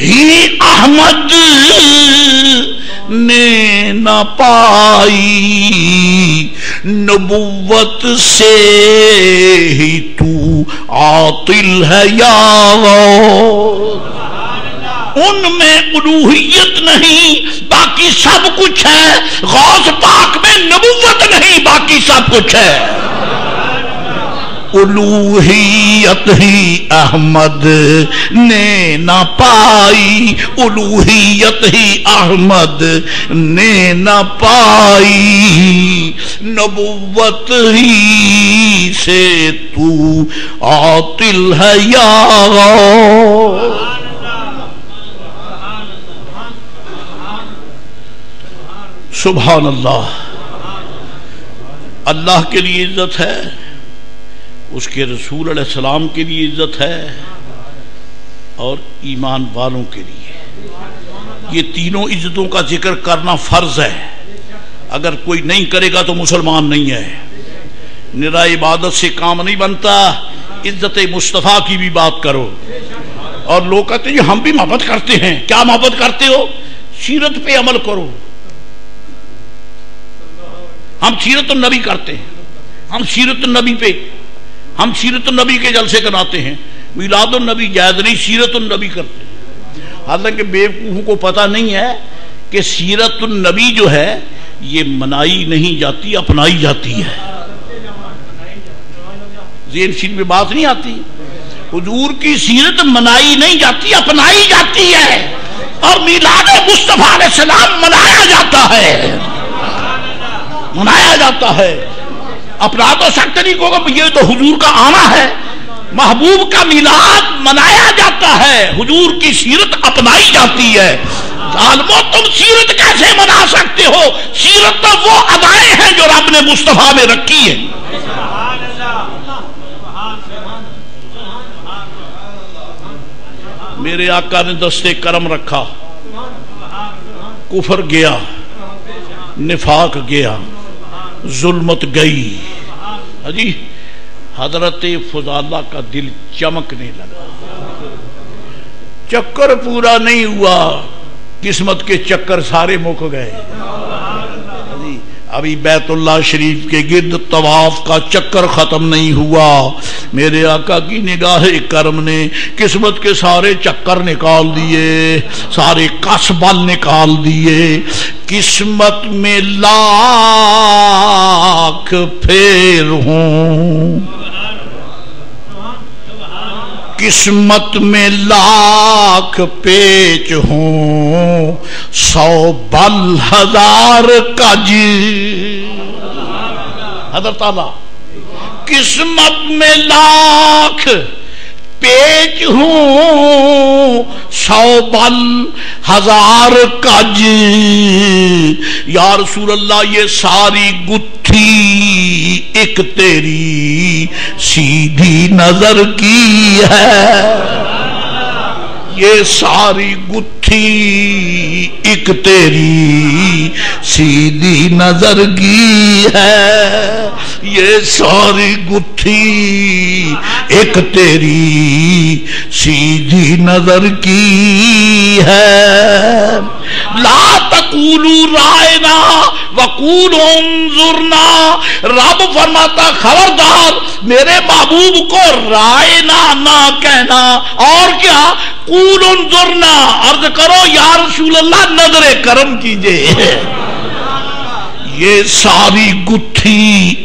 ہی احمد نے نہ پائی. نبوت سے ہی تو عاطل ہے یا ان میں الوہیت نہیں، باقی سب کچھ ہے. غوث پاک میں نبوت نہیں، باقی سب کچھ ہے. الوہیت ہی احمد نے نہ پائی، الوہیت ہی احمد نے نہ پائی. نبوت ہی سے تو عاطل ہے یا سبحان اللہ. اللہ کے لیے عزت ہے، اس کے رسول علیہ السلام کے لیے عزت ہے، اور ایمان والوں کے لیے. یہ تینوں عزتوں کا ذکر کرنا فرض ہے. اگر کوئی نہیں کرے گا تو مسلمان نہیں ہے. نرا عبادت سے کام نہیں بنتا، عزت مصطفیٰ کی بھی بات کرو. اور لوگ کہتے ہیں ہم بھی محبت کرتے ہیں. کیا محبت کرتے ہو؟ سیرت پہ عمل کرو. ہم سیرت النبی کرتے ہیں، ہم سیرت النبی کے جلسے کراتے ہیں. میلاد النبی جائز نہیں، سیرت النبی کرتے ہیں. حالانکہ بیوقوفوں کو پتہ نہیں ہے کہ سیرت النبی جو ہے یہ منائی نہیں جاتی، اپنائی جاتی ہے. ذہن شین میں بات نہیں آتی. حضور کی سیرت منائی نہیں جاتی، اپنائی جاتی ہے. اور میلاد مصطفیٰ علیہ السلام منایا جاتا ہے، منایا جاتا ہے. اپنا تو سکتے نہیں کو یہ تو حضور کا آنا ہے. محبوب کا میلاد منایا جاتا ہے، حضور کی سیرت اپنائی جاتی ہے. ظالمو تم سیرت کیسے منا سکتے ہو؟ سیرت تو وہ ادائیں ہیں جو رب نے مصطفیٰ میں رکھی ہے. میرے آقا نے دستے کرم رکھا، کفر گیا، نفاق گیا، ظلمت گئی. جی حضرت فضالہ کا دل چمکنے لگا. چکر پورا نہیں ہوا، قسمت کے چکر سارے مک گئے. ابھی بیت اللہ شریف کے گرد طواف کا چکر ختم نہیں ہوا، میرے آقا کی نگاہ کرم نے قسمت کے سارے چکر نکال دیے، سارے کسبل نکال دیے۔ قسمت میں لاکھ پھیر ہوں، قسمت میں لاکھ پیچ ہوں، 100 بل 1000 کج۔ حضرت تعالی قسمت میں لاکھ پیچ ہوں، 100 بل 1000 کج۔ یا رسول اللہ یہ ساری گتھی ایک تیری سیدھی نظر کی ہے، یہ ساری گتھی ایک تیری سیدھی نظر کی ہے، یہ ساری گتھی ایک تیری سیدھی نظر کی ہے۔ لا تقولوا رائنا وقولوا انظرنا، رب فرماتا خبردار میرے محبوب کو رائنا نہ کہنا، اور کیا قول انظرنا، عرض کرو یا رسول اللہ نظر کرم کیجئے، یہ ساری گتھی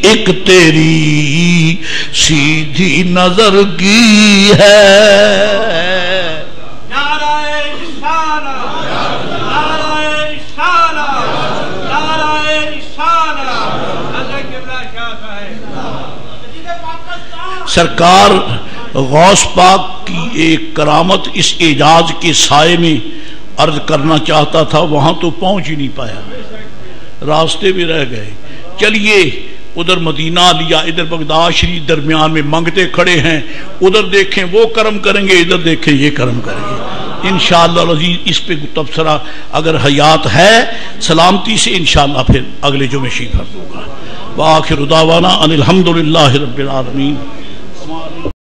ایک تیری سیدھی نظر کی ہے۔ نعرہ رسالہ، نعرہ رسالہ، نعرہ رسالہ، حضرت قبلہ شاہ صاحب۔ سرکار غوث پاک کی ایک کرامت اس اعجاز کے سائے میں عرض کرنا چاہتا تھا، وہاں تو پہنچ ہی نہیں پایا، راستے بھی رہ گئے۔ چلیے ادھر مدینہ لیا، ادھر بغداد شریف درمیان میں منگتے کھڑے ہیں، ادھر دیکھیں وہ کرم کریں گے، ادھر دیکھیں یہ کرم کریں گے انشاءاللہ العزیز۔ اس پہ تبصرہ اگر حیات ہے سلامتی سے انشاءاللہ پھر اگلے جمعے شریف کر دوں گا۔ وآخر دعوانا ان الحمدللہ رب العالمین۔